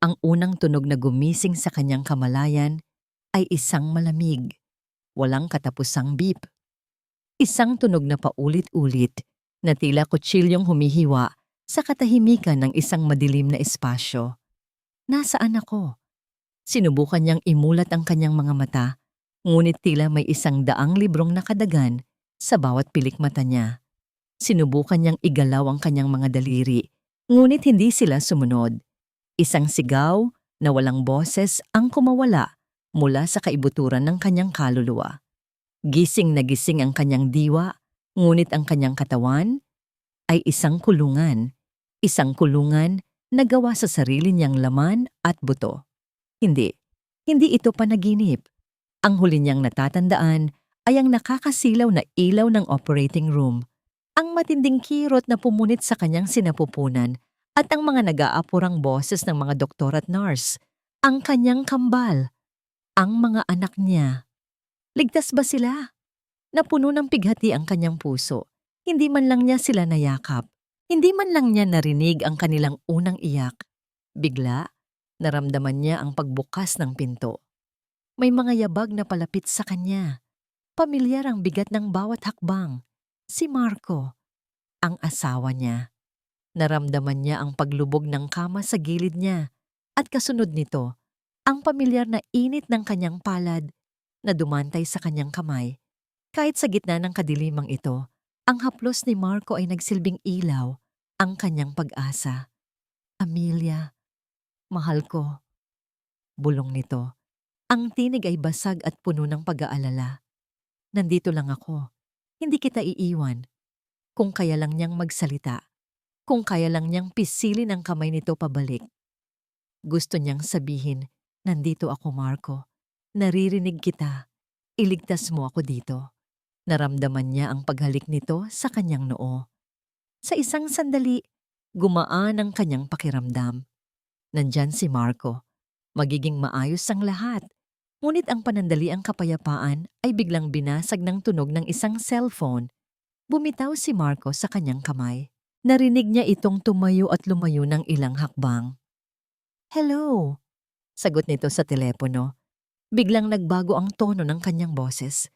Ang unang tunog na gumising sa kanyang kamalayan ay isang malamig, walang katapusang beep. Isang tunog na paulit-ulit na tila kutsilyong humihiwa sa katahimikan ng isang madilim na espasyo. Nasaan ako? Sinubukan niyang imulat ang kanyang mga mata, ngunit tila may 100 librong nakadagan sa bawat pilik mata niya. Sinubukan niyang igalaw ang kanyang mga daliri, ngunit hindi sila sumunod. Isang sigaw na walang boses ang kumawala mula sa kaibuturan ng kanyang kaluluwa. Gising na gising ang kanyang diwa, ngunit ang kanyang katawan ay isang kulungan na gawa sa sarili niyang laman at buto. Hindi, hindi ito panaginip. Ang huli niyang natatandaan ay ang nakakasilaw na ilaw ng operating room, ang matinding kirot na pumunit sa kanyang sinapupunan at ang mga nag-aapurang boses ng mga doktor at nurse, ang kanyang kambal, ang mga anak niya. Ligtas ba sila? Napuno ng pighati ang kanyang puso. Hindi man lang niya sila nayakap. Hindi man lang niya narinig ang kanilang unang iyak. Bigla, naramdaman niya ang pagbukas ng pinto. May mga yabag na palapit sa kanya. Pamilyar ang bigat ng bawat hakbang. Si Marco, ang asawa niya. Naramdaman niya ang paglubog ng kama sa gilid niya at kasunod nito, ang pamilyar na init ng kanyang palad na dumantay sa kanyang kamay. Kahit sa gitna ng kadilimang ito, ang haplos ni Marco ay nagsilbing ilaw, ang kanyang pag-asa. Amelia, mahal ko. Bulong nito. Ang tinig ay basag at puno ng pag-aalala. Nandito lang ako. Hindi kita iiwan. Kung kaya lang niyang magsalita. Kung kaya lang niyang pisilin ang kamay nito pabalik. Gusto niyang sabihin, nandito ako Marco. Naririnig kita. Iligtas mo ako dito. Naramdaman niya ang paghalik nito sa kanyang noo. Sa isang sandali, gumaan ang kanyang pakiramdam. Nandyan si Marco. Magiging maayos ang lahat. Ngunit ang panandaliang kapayapaan ay biglang binasag ng tunog ng isang cellphone. Bumitaw si Marco sa kanyang kamay. Narinig niya itong tumayo at lumayo ng ilang hakbang. "Hello," sagot nito sa telepono. Biglang nagbago ang tono ng kanyang boses.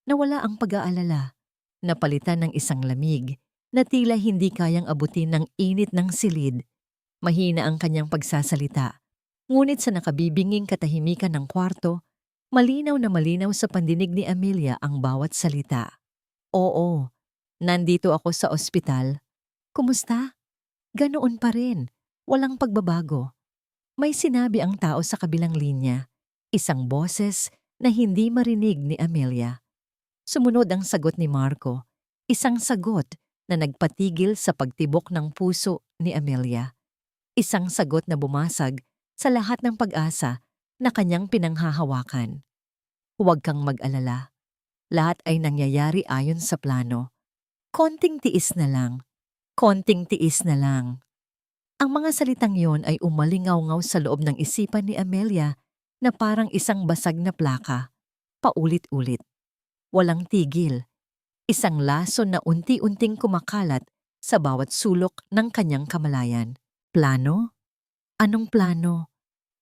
Nawala ang pag-aalala. Napalitan ng isang lamig na tila hindi kayang abutin ng init ng silid. Mahina ang kanyang pagsasalita. Ngunit sa nakabibinging katahimikan ng kwarto, malinaw na malinaw sa pandinig ni Amelia ang bawat salita. "Oo, nandito ako sa ospital. Kumusta?" "Ganoon pa rin. Walang pagbabago." May sinabi ang tao sa kabilang linya. Isang boses na hindi marinig ni Amelia. Sumunod ang sagot ni Marco. Isang sagot na nagpatigil sa pagtibok ng puso ni Amelia. Isang sagot na bumasag sa lahat ng pag-asa na kanyang pinanghahawakan. "Huwag kang mag-alala. Lahat ay nangyayari ayon sa plano. Konting tiis na lang. Konting tiis na lang." Ang mga salitang yon ay umalingaw-ngaw sa loob ng isipan ni Amelia na parang isang basag na plaka. Paulit-ulit. Walang tigil. Isang laso na unti-unting kumakalat sa bawat sulok ng kanyang kamalayan. Plano? Anong plano?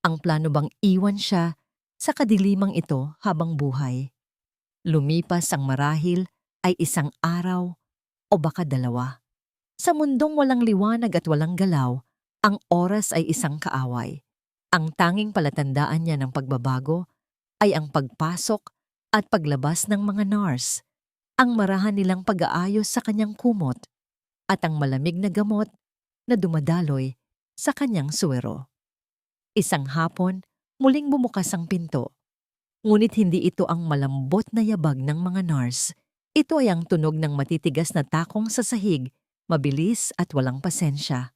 Ang plano bang iwan siya sa kadilimang ito habang buhay? Lumipas ang marahil ay isang araw o baka dalawa. Sa mundong walang liwanag at walang galaw, ang oras ay isang kaaway. Ang tanging palatandaan niya ng pagbabago ay ang pagpasok at paglabas ng mga nurse, ang marahan nilang pag-aayos sa kanyang kumot, at ang malamig na gamot na dumadaloy sa kanyang suwero. Isang hapon, muling bumukas ang pinto. Ngunit hindi ito ang malambot na yabag ng mga nurse. Ito ay ang tunog ng matitigas na takong sa sahig, mabilis at walang pasensya.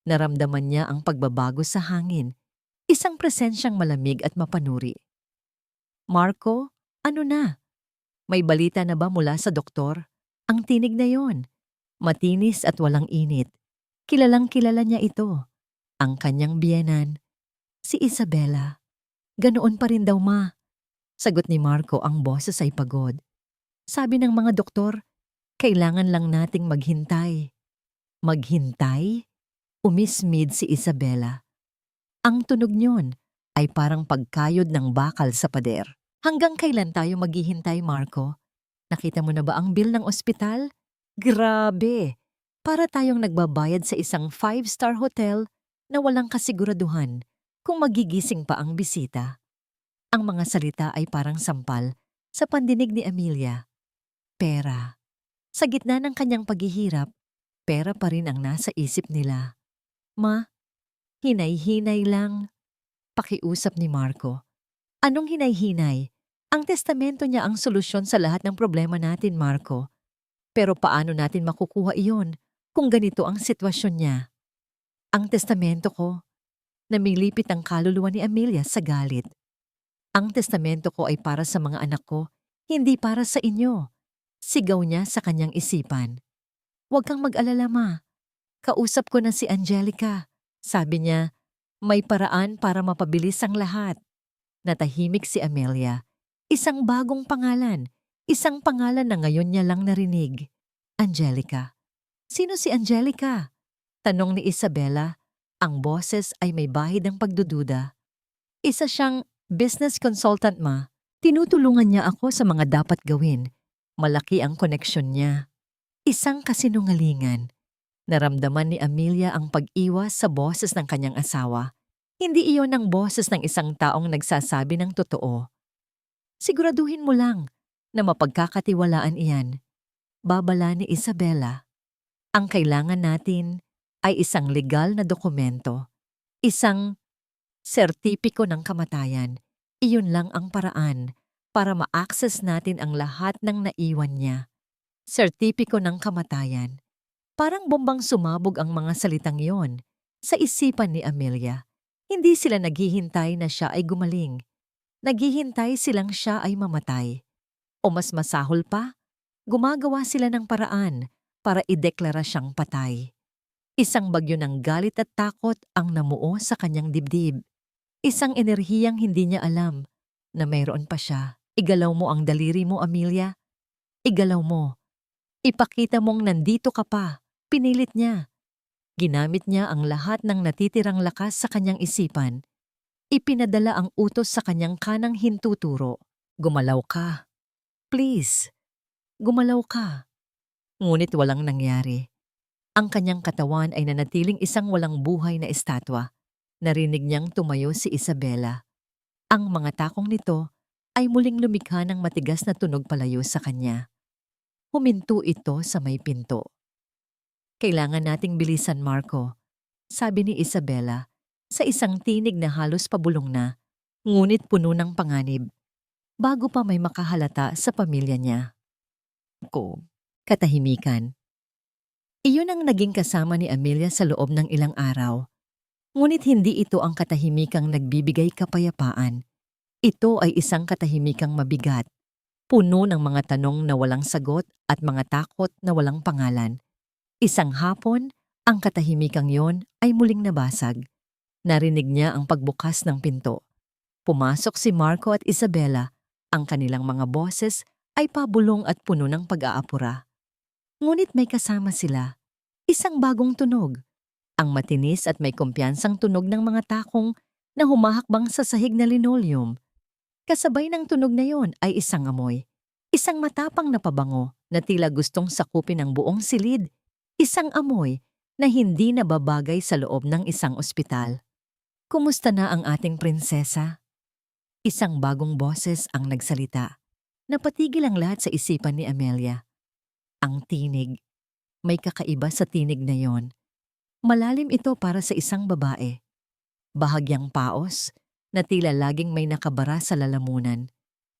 Naramdaman niya ang pagbabago sa hangin, isang presensyang malamig at mapanuri. "Marco, ano na? May balita na ba mula sa doktor?" Ang tinig na yon, matinis at walang init. Kilalang-kilala niya ito. Ang kanyang biyenan, si Isabela. "Ganoon pa rin daw, ma." Sagot ni Marco, ang boses ay pagod. "Sabi ng mga doktor, kailangan lang nating maghintay." "Maghintay?" Umismid si Isabela. Ang tunog niyon ay parang pagkayod ng bakal sa pader. Hanggang kailan tayo maghihintay, Marco? Nakita mo na ba ang bill ng ospital? Grabe! Para tayong nagbabayad sa isang five-star hotel na walang kasiguraduhan kung magigising pa ang bisita. Ang mga salita ay parang sampal sa pandinig ni Amelia. Pera. Sa gitna ng kanyang paghihirap, pera pa rin ang nasa isip nila. Ma, hinay-hinay lang. Pakiusap ni Marco. Anong hinay-hinay? Ang testamento niya ang solusyon sa lahat ng problema natin, Marco. Pero paano natin makukuha iyon kung ganito ang sitwasyon niya? Ang testamento ko. Namilipit ang kaluluwa ni Amelia sa galit. Ang testamento ko ay para sa mga anak ko, hindi para sa inyo. Sigaw niya sa kanyang isipan. Huwag kang mag-alala, Ma. Kausap ko na si Angelica. Sabi niya, may paraan para mapabilis ang lahat. Natahimik si Amelia. Isang bagong pangalan. Isang pangalan na ngayon niya lang narinig. Angelica. Sino si Angelica? Tanong ni Isabella. Ang boses ay may bahid ng pagdududa. Isa siyang business consultant, Ma. Tinutulungan niya ako sa mga dapat gawin. Malaki ang koneksyon niya. Isang kasinungalingan. Naramdaman ni Amelia ang pag-iwas sa boses ng kanyang asawa. Hindi iyon ang boses ng isang taong nagsasabi ng totoo. Siguraduhin mo lang na mapagkakatiwalaan iyan. Babala ni Isabella. Ang kailangan natin ay isang legal na dokumento. Isang sertipiko ng kamatayan. Iyon lang ang paraan para ma-access natin ang lahat ng naiwan niya. Sertipiko ng kamatayan. Parang bombang sumabog ang mga salitang iyon sa isipan ni Amelia. Hindi sila naghihintay na siya ay gumaling. Naghihintay silang siya ay mamatay. O mas masahol pa, gumagawa sila ng paraan para ideklara siyang patay. Isang bagyo ng galit at takot ang namuo sa kanyang dibdib. Isang enerhiyang hindi niya alam na mayroon pa siya. Igalaw mo ang daliri mo, Amelia. Igalaw mo. Ipakita mong nandito ka pa. Pinilit niya. Ginamit niya ang lahat ng natitirang lakas sa kanyang isipan. Ipinadala ang utos sa kanyang kanang hintuturo. Gumalaw ka. Please. Gumalaw ka. Ngunit walang nangyari. Ang kanyang katawan ay nanatiling isang walang buhay na estatwa. Narinig niyang tumayo si Isabella. Ang mga takong nito ay muling lumikha ng matigas na tunog palayo sa kanya. Huminto ito sa may pinto. Kailangan nating bilisan, Marco, sabi ni Isabella sa isang tinig na halos pabulong na, ngunit puno ng panganib, bago pa may makahalata sa pamilya niya. Katahimikan. Iyon ang naging kasama ni Amelia sa loob ng ilang araw. Ngunit hindi ito ang katahimikang nagbibigay kapayapaan. Ito ay isang katahimikang mabigat, puno ng mga tanong na walang sagot at mga takot na walang pangalan. Isang hapon, ang katahimikang yon ay muling nabasag. Narinig niya ang pagbukas ng pinto. Pumasok si Marco at Isabella. Ang kanilang mga boses ay pabulong at puno ng pag-aapura. Ngunit may kasama sila. Isang bagong tunog. Ang matinis at may kumpiyansang tunog ng mga takong na humahakbang sa sahig na linoleum. Kasabay ng tunog na yon ay isang amoy. Isang matapang na pabango na tila gustong sakupin ang buong silid. Isang amoy na hindi nababagay sa loob ng isang ospital. Kumusta na ang ating prinsesa? Isang bagong boses ang nagsalita. Napatigil ang lahat sa isipan ni Amelia. Ang tinig. May kakaiba sa tinig na yon. Malalim ito para sa isang babae. Bahagyang paos na tila laging may nakabara sa lalamunan.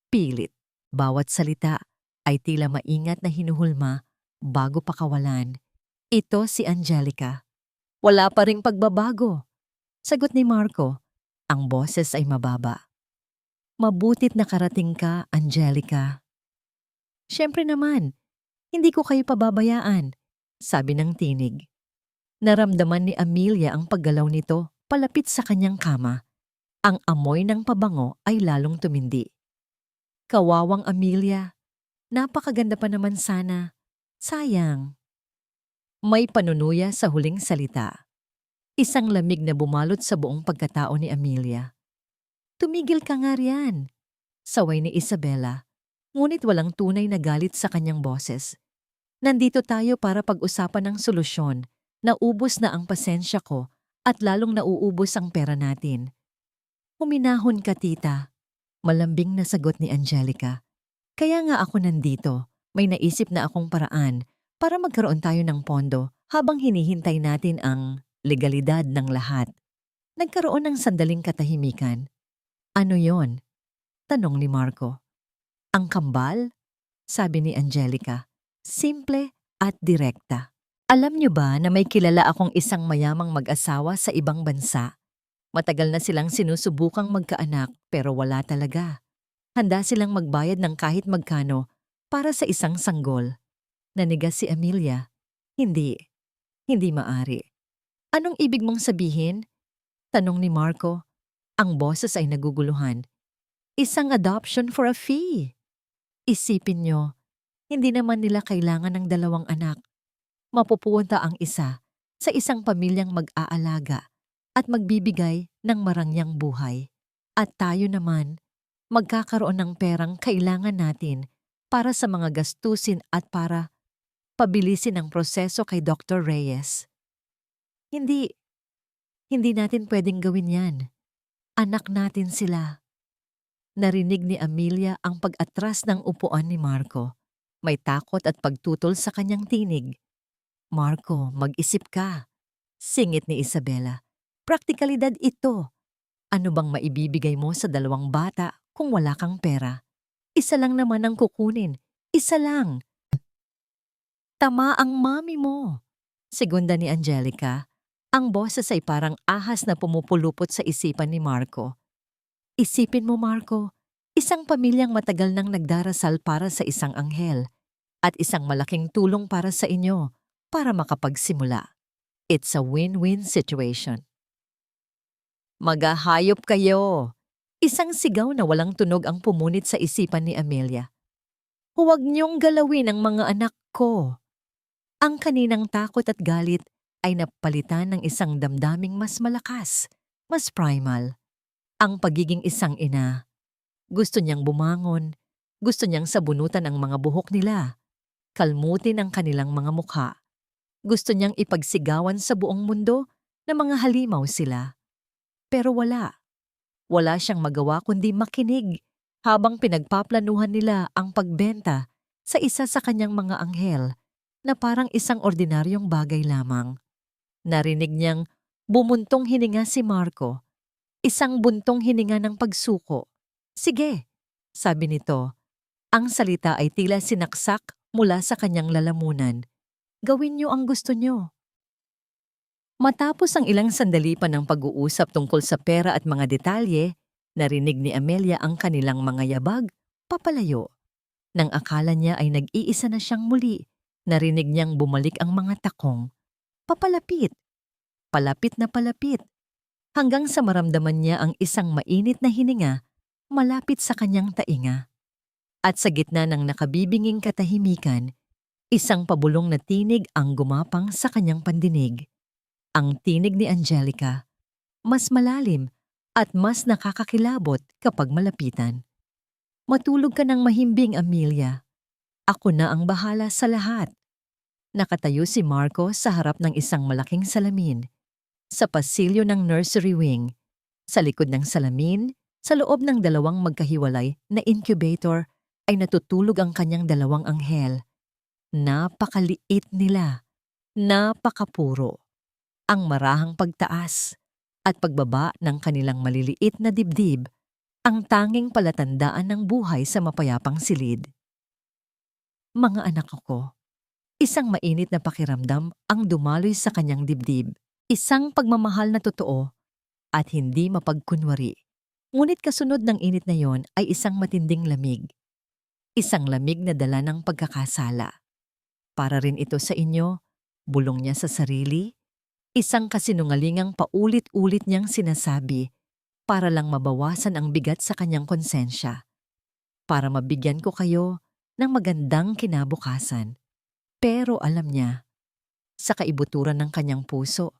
Pilit. Bawat salita ay tila maingat na hinuhulma bago pakawalan. Ito si Angelica. Wala pa ring pagbabago. Sagot ni Marco. Ang boses ay mababa. Mabutit nakarating ka, Angelica. Siyempre naman, hindi ko kayo pababayaan, sabi ng tinig. Naramdaman ni Amelia ang paggalaw nito palapit sa kanyang kama. Ang amoy ng pabango ay lalong tumindi. Kawawang Amelia, napakaganda pa naman sana. Sayang. May panunuya sa huling salita. Isang lamig na bumalot sa buong pagkatao ni Amelia. Tumigil ka nga riyan, saway ni Isabela, ngunit walang tunay na galit sa kanyang boses. Nandito tayo para pag-usapan ng solusyon. Naubos na ang pasensya ko at lalong nauubos ang pera natin. Huminahon ka, tita. Malambing na sagot ni Angelica. Kaya nga ako nandito. May naisip na akong paraan para magkaroon tayo ng pondo habang hinihintay natin ang legalidad ng lahat. Nagkaroon ng sandaling katahimikan. Ano yon? Tanong ni Marco. Ang kambal? Sabi ni Angelica. Simple at direkta. Alam niyo ba na may kilala akong isang mayamang mag-asawa sa ibang bansa? Matagal na silang sinusubukang magkaanak pero wala talaga. Handa silang magbayad ng kahit magkano para sa isang sanggol. Nanigas si Amelia. Hindi maari. Anong ibig mong sabihin? Tanong ni Marco. Ang boses ay naguguluhan. Isang adoption for a fee. Isipin nyo, hindi naman nila kailangan ng 2 anak. Mapupunta ang isa sa isang pamilyang mag-aalaga at magbibigay ng marangyang buhay. At tayo naman, magkakaroon ng perang kailangan natin para sa mga gastusin at para pabilisin ang proseso kay Dr. Reyes. Hindi natin pwedeng gawin yan. Anak natin sila. Narinig ni Amelia ang pag-atras ng upuan ni Marco. May takot at pagtutol sa kanyang tinig. Marco, mag-isip ka. Singit ni Isabela. Praktikalidad ito. Ano bang maibibigay mo sa 2 bata kung wala kang pera? Isa lang naman ang kukunin. Isa lang. Tama ang mami mo. Segunda ni Angelica. Ang boses ay parang ahas na pumupulupot sa isipan ni Marco. Isipin mo, Marco, isang pamilyang matagal nang nagdarasal para sa isang anghel at isang malaking tulong para sa inyo para makapagsimula. It's a win-win situation. Magahayop kayo! Isang sigaw na walang tunog ang pumunit sa isipan ni Amelia. Huwag niyong galawin ang mga anak ko. Ang kaninang takot at galit ay napalitan ng isang damdaming mas malakas, mas primal. Ang pagiging isang ina. Gusto niyang bumangon, gusto niyang sabunutan ang mga buhok nila, kalmutin ang kanilang mga mukha. Gusto niyang ipagsigawan sa buong mundo na mga halimaw sila. Pero wala. Wala siyang magawa kundi makinig habang pinagpaplanuhan nila ang pagbenta sa isa sa kanyang mga anghel na parang isang ordinaryong bagay lamang. Narinig niyang bumuntong hininga si Marco. Isang buntong hininga ng pagsuko. Sige, sabi nito. Ang salita ay tila sinaksak mula sa kanyang lalamunan. Gawin niyo ang gusto niyo. Matapos ang ilang sandali pa ng pag-uusap tungkol sa pera at mga detalye, narinig ni Amelia ang kanilang mga yabag, papalayo. Nang akala niya ay nag-iisa na siyang muli, narinig niyang bumalik ang mga takong. Papalapit. Palapit na palapit. Hanggang sa maramdaman niya ang isang mainit na hininga malapit sa kanyang tainga. At sa gitna ng nakabibinging katahimikan, isang pabulong na tinig ang gumapang sa kanyang pandinig. Ang tinig ni Angelica, mas malalim at mas nakakakilabot kapag malapitan. Matulog ka ng mahimbing, Amelia. Ako na ang bahala sa lahat. Nakatayo si Marco sa harap ng isang malaking salamin. Sa pasilyo ng nursery wing, sa likod ng salamin, sa loob ng 2 magkahiwalay na incubator ay natutulog ang kanyang 2 anghel. Napakaliit nila, napakapuro. Ang marahang pagtaas at pagbaba ng kanilang maliliit na dibdib ang tanging palatandaan ng buhay sa mapayapang silid. Mga anak ko, isang mainit na pakiramdam ang dumaloy sa kanyang dibdib. Isang pagmamahal na totoo at hindi mapagkunwari. Ngunit kasunod ng init na yon ay isang matinding lamig. Isang lamig na dala ng pagkakasala. Para rin ito sa inyo, bulong niya sa sarili. Isang kasinungalingang paulit-ulit niyang sinasabi para lang mabawasan ang bigat sa kanyang konsensya. Para mabigyan ko kayo ng magandang kinabukasan. Pero alam niya, sa kaibuturan ng kanyang puso,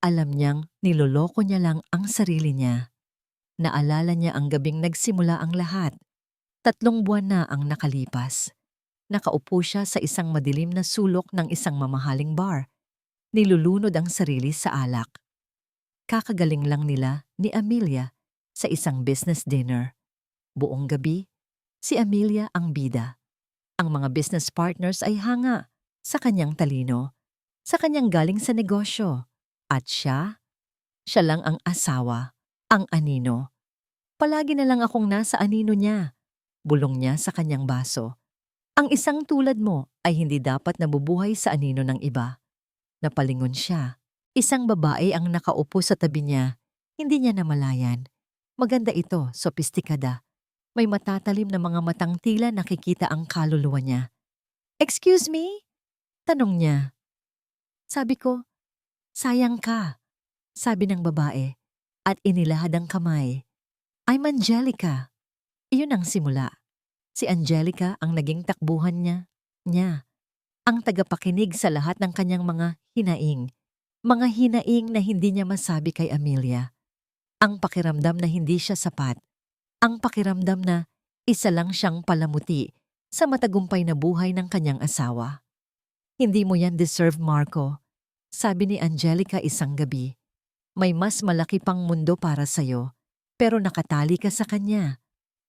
Alam niyang niloloko niya lang ang sarili niya. Naalala niya ang gabing nagsimula ang lahat. 3 buwan na ang nakalipas. Nakaupo siya sa isang madilim na sulok ng isang mamahaling bar. Nilulunod ang sarili sa alak. Kakagaling lang nila ni Amelia sa isang business dinner. Buong gabi, si Amelia ang bida. Ang mga business partners ay hanga sa kanyang talino, sa kanyang galing sa negosyo. At siya lang ang asawa, ang anino. Palagi na lang akong nasa anino niya. Bulong niya sa kanyang baso. Ang isang tulad mo ay hindi dapat nabubuhay sa anino ng iba. Napalingon siya. Isang babae ang nakaupo sa tabi niya. Hindi niya namalayan. Maganda ito, sopistikada. May matatalim na mga matang tila nakikita ang kaluluwa niya. "Excuse me?" Tanong niya. Sabi ko, "Sayang ka," sabi ng babae at inilahad ang kamay. "I'm Angelica." Iyon ang simula. Si Angelica ang naging takbuhan niya. Ang tagapakinig sa lahat ng kanyang mga hinaing. Mga hinaing na hindi niya masabi kay Amelia. Ang pakiramdam na hindi siya sapat. Ang pakiramdam na isa lang siyang palamuti sa matagumpay na buhay ng kanyang asawa. "Hindi mo yan deserve, Marco," sabi ni Angelica isang gabi. "May mas malaki pang mundo para sa'yo, pero nakatali ka sa kanya.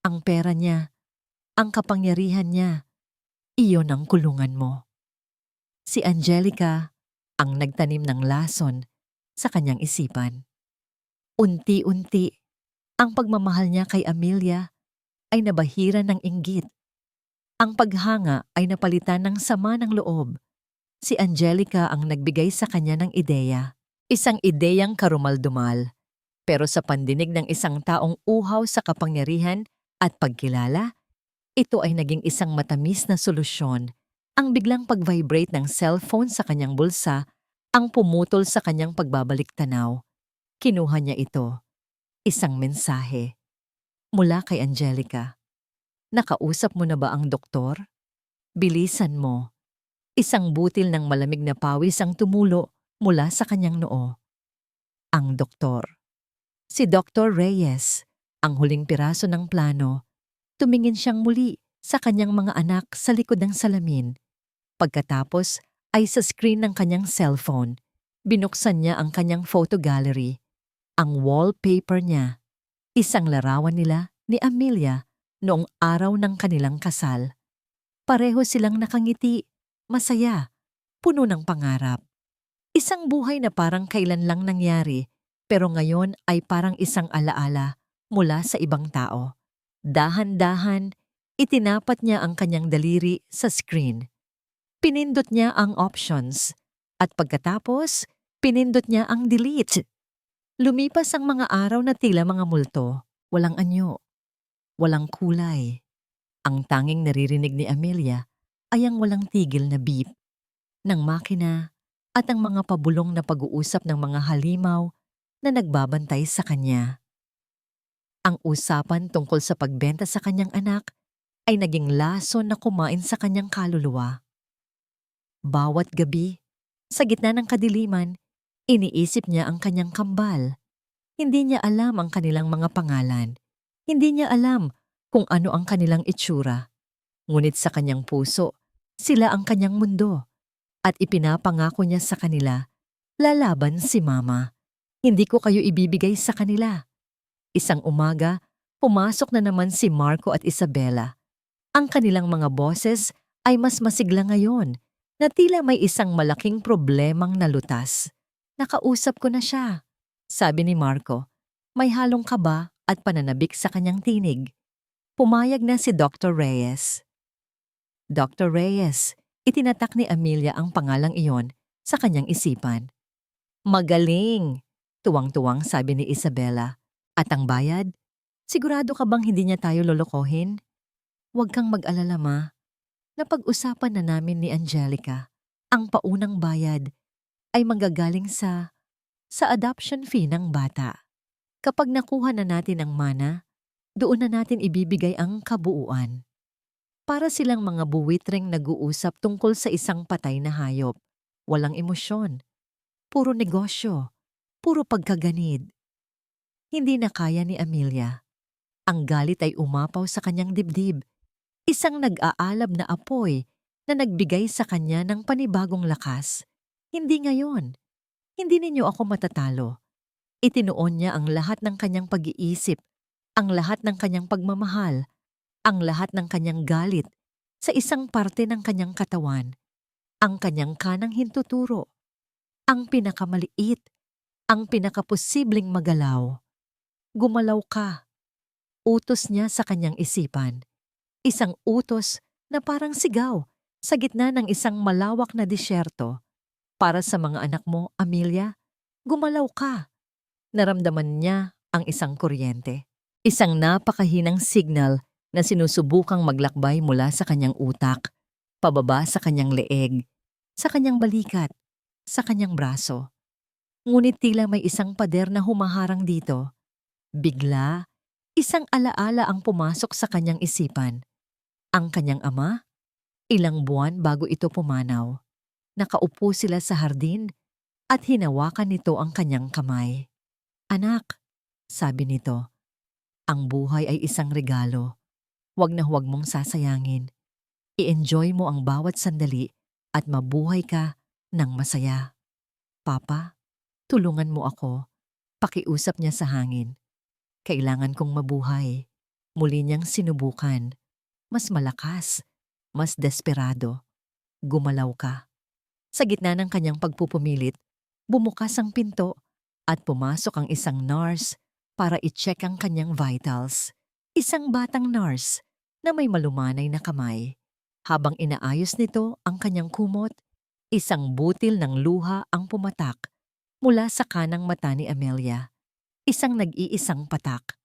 Ang pera niya, ang kapangyarihan niya, iyon ang kulungan mo." Si Angelica ang nagtanim ng lason sa kanyang isipan. Unti-unti, ang pagmamahal niya kay Amelia ay nabahiran ng inggit. Ang paghanga ay napalitan ng sama ng loob. Si Angelica ang nagbigay sa kanya ng ideya. Isang ideyang karumal-dumal. Pero sa pandinig ng isang taong uhaw sa kapangyarihan at pagkilala, ito ay naging isang matamis na solusyon. Ang biglang pag-vibrate ng cellphone sa kanyang bulsa ang pumutol sa kanyang pagbabalik tanaw. Kinuha niya ito. Isang mensahe. Mula kay Angelica. "Nakausap mo na ba ang doktor? Bilisan mo." Isang butil ng malamig na pawis ang tumulo mula sa kanyang noo. Ang doktor. Si Dr. Reyes, ang huling piraso ng plano. Tumingin siyang muli sa kanyang mga anak sa likod ng salamin. Pagkatapos ay sa screen ng kanyang cellphone, binuksan niya ang kanyang photo gallery. Ang wallpaper niya, isang larawan nila ni Amelia noong araw ng kanilang kasal. Pareho silang nakangiti, masaya, puno ng pangarap. Isang buhay na parang kailan lang nangyari, pero ngayon ay parang isang alaala mula sa ibang tao. Dahan-dahan, itinapat niya ang kanyang daliri sa screen. Pinindot niya ang options, at pagkatapos, pinindot niya ang delete. Lumipas ang mga araw na tila mga multo, walang anyo, walang kulay. Ang tanging naririnig ni Amelia ay ang walang tigil na beep ng makina at ang mga pabulong na pag-uusap ng mga halimaw na nagbabantay sa kanya. Ang usapan tungkol sa pagbenta sa kanyang anak ay naging lason na kumain sa kanyang kaluluwa. Bawat gabi, sa gitna ng kadiliman, iniisip niya ang kanyang kambal. Hindi niya alam ang kanilang mga pangalan. Hindi niya alam kung ano ang kanilang itsura. Ngunit sa kanyang puso, sila ang kanyang mundo. At ipinapangako niya sa kanila, lalaban si Mama. Hindi ko kayo ibibigay sa kanila. Isang umaga, pumasok na naman si Marco at Isabela. Ang kanilang mga boses ay mas masigla ngayon na tila may isang malaking problemang nalutas. "Nakausap ko na siya," sabi ni Marco. May halong kaba at pananabik sa kanyang tinig. Pumayag na si Dr. Reyes. Dr. Reyes, itinatak ni Amelia ang pangalang iyon sa kanyang isipan. "Magaling!" Tuwang-tuwang sabi ni Isabela. "At ang bayad? Sigurado ka bang hindi niya tayo lolokohin?" "Huwag kang mag-alala, Ma. Napag-usapan na namin ni Angelica. Ang paunang bayad ay manggagaling sa adoption fee ng bata. Kapag nakuha na natin ang mana, doon na natin ibibigay ang kabuuan." Para silang mga buwitreng nag-uusap tungkol sa isang patay na hayop. Walang emosyon. Puro negosyo. puro pagkaganid. Hindi na kaya ni Amelia. Ang galit ay umapaw sa kanyang dibdib. Isang nag-aalab na apoy na nagbigay sa kanya ng panibagong lakas. Hindi ngayon. Hindi ninyo ako matatalo. Itinuon niya ang lahat ng kanyang pag-iisip, ang lahat ng kanyang pagmamahal, ang lahat ng kanyang galit sa isang parte ng kanyang katawan, ang kanyang kanang hintuturo, ang pinakamaliit, ang pinakaposibleng magalaw. Gumalaw ka. Utos niya sa kanyang isipan. Isang utos na parang sigaw sa gitna ng isang malawak na disyerto. Para sa mga anak mo, Amelia, gumalaw ka. Naramdaman niya ang isang kuryente. Isang napakahinang signal na sinusubukang maglakbay mula sa kanyang utak, pababa sa kanyang leeg, sa kanyang balikat, sa kanyang braso. Ngunit tila may isang pader na humaharang dito. Bigla, isang alaala ang pumasok sa kanyang isipan. Ang kanyang ama, ilang buwan bago ito pumanaw. Nakaupo sila sa hardin at hinawakan nito ang kanyang kamay. Anak, sabi nito, ang buhay ay isang regalo. Huwag na huwag mong sasayangin. I-enjoy mo ang bawat sandali at mabuhay ka ng masaya. Papa, tulungan mo ako. Pakiusap niya sa hangin. Kailangan kong mabuhay. Muli niyang sinubukan. Mas malakas, mas desperado. Gumalaw ka. Sa gitna ng kanyang pagpupumilit, bumukas ang pinto at pumasok ang isang nurse para i-check ang kanyang vitals. Isang batang nurse na may malumanay na kamay. Habang inaayos nito ang kanyang kumot, isang butil ng luha ang pumatak mula sa kanang mata ni Amelia. Isang nag-iisang patak.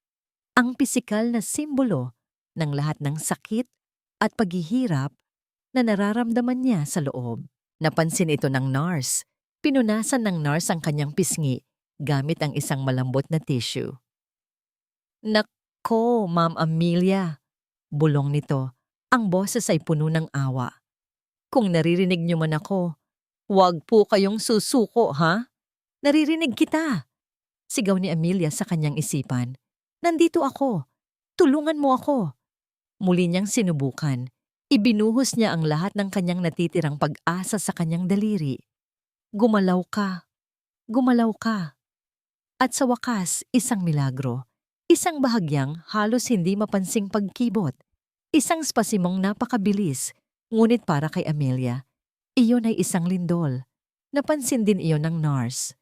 Ang pisikal na simbolo ng lahat ng sakit at paghihirap na nararamdaman niya sa loob. Napansin ito ng nurse. Pinunasan ng nurse ang kanyang pisngi gamit ang isang malambot na tissue. Nako, Ma'am Amelia, bulong nito. Ang boses ay puno ng awa. Kung naririnig niyo man ako, huwag po kayong susuko, ha? Naririnig kita. Sigaw ni Amelia sa kanyang isipan. Nandito ako. Tulungan mo ako. Muli niyang sinubukan. Ibinuhos niya ang lahat ng kanyang natitirang pag-asa sa kanyang daliri. Gumalaw ka. Gumalaw ka. At sa wakas, isang milagro. Isang bahagyang halos hindi mapansing pagkibot. Isang spasimong napakabilis, ngunit para kay Amelia, iyon ay isang lindol. Napansin din iyon ng nurse.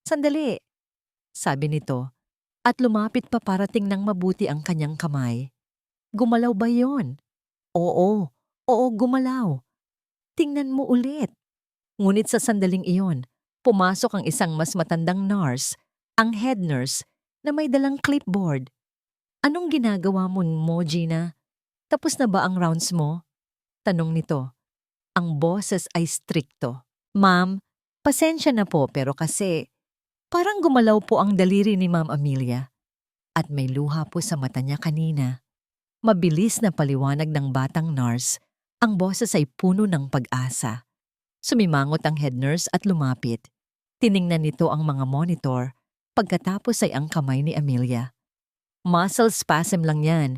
Sandali, sabi nito, at lumapit pa para tingnan mabuti ang kanyang kamay. Gumalaw ba yon? Oo, gumalaw. Tingnan mo ulit. Ngunit sa sandaling iyon, pumasok ang isang mas matandang nurse, ang head nurse, na may dalang clipboard. Anong ginagawa mo, Gina? Tapos na ba ang rounds mo? Tanong nito. Ang boses ay strikto. Ma'am, pasensya na po pero kasi parang gumalaw po ang daliri ni Ma'am Amelia. At may luha po sa mata niya kanina. Mabilis na paliwanag ng batang nurse, ang boses ay puno ng pag-asa. Sumimangot ang head nurse at lumapit. Tiningnan nito ang mga monitor, pagkatapos ay ang kamay ni Amelia. Muscle spasm lang yan.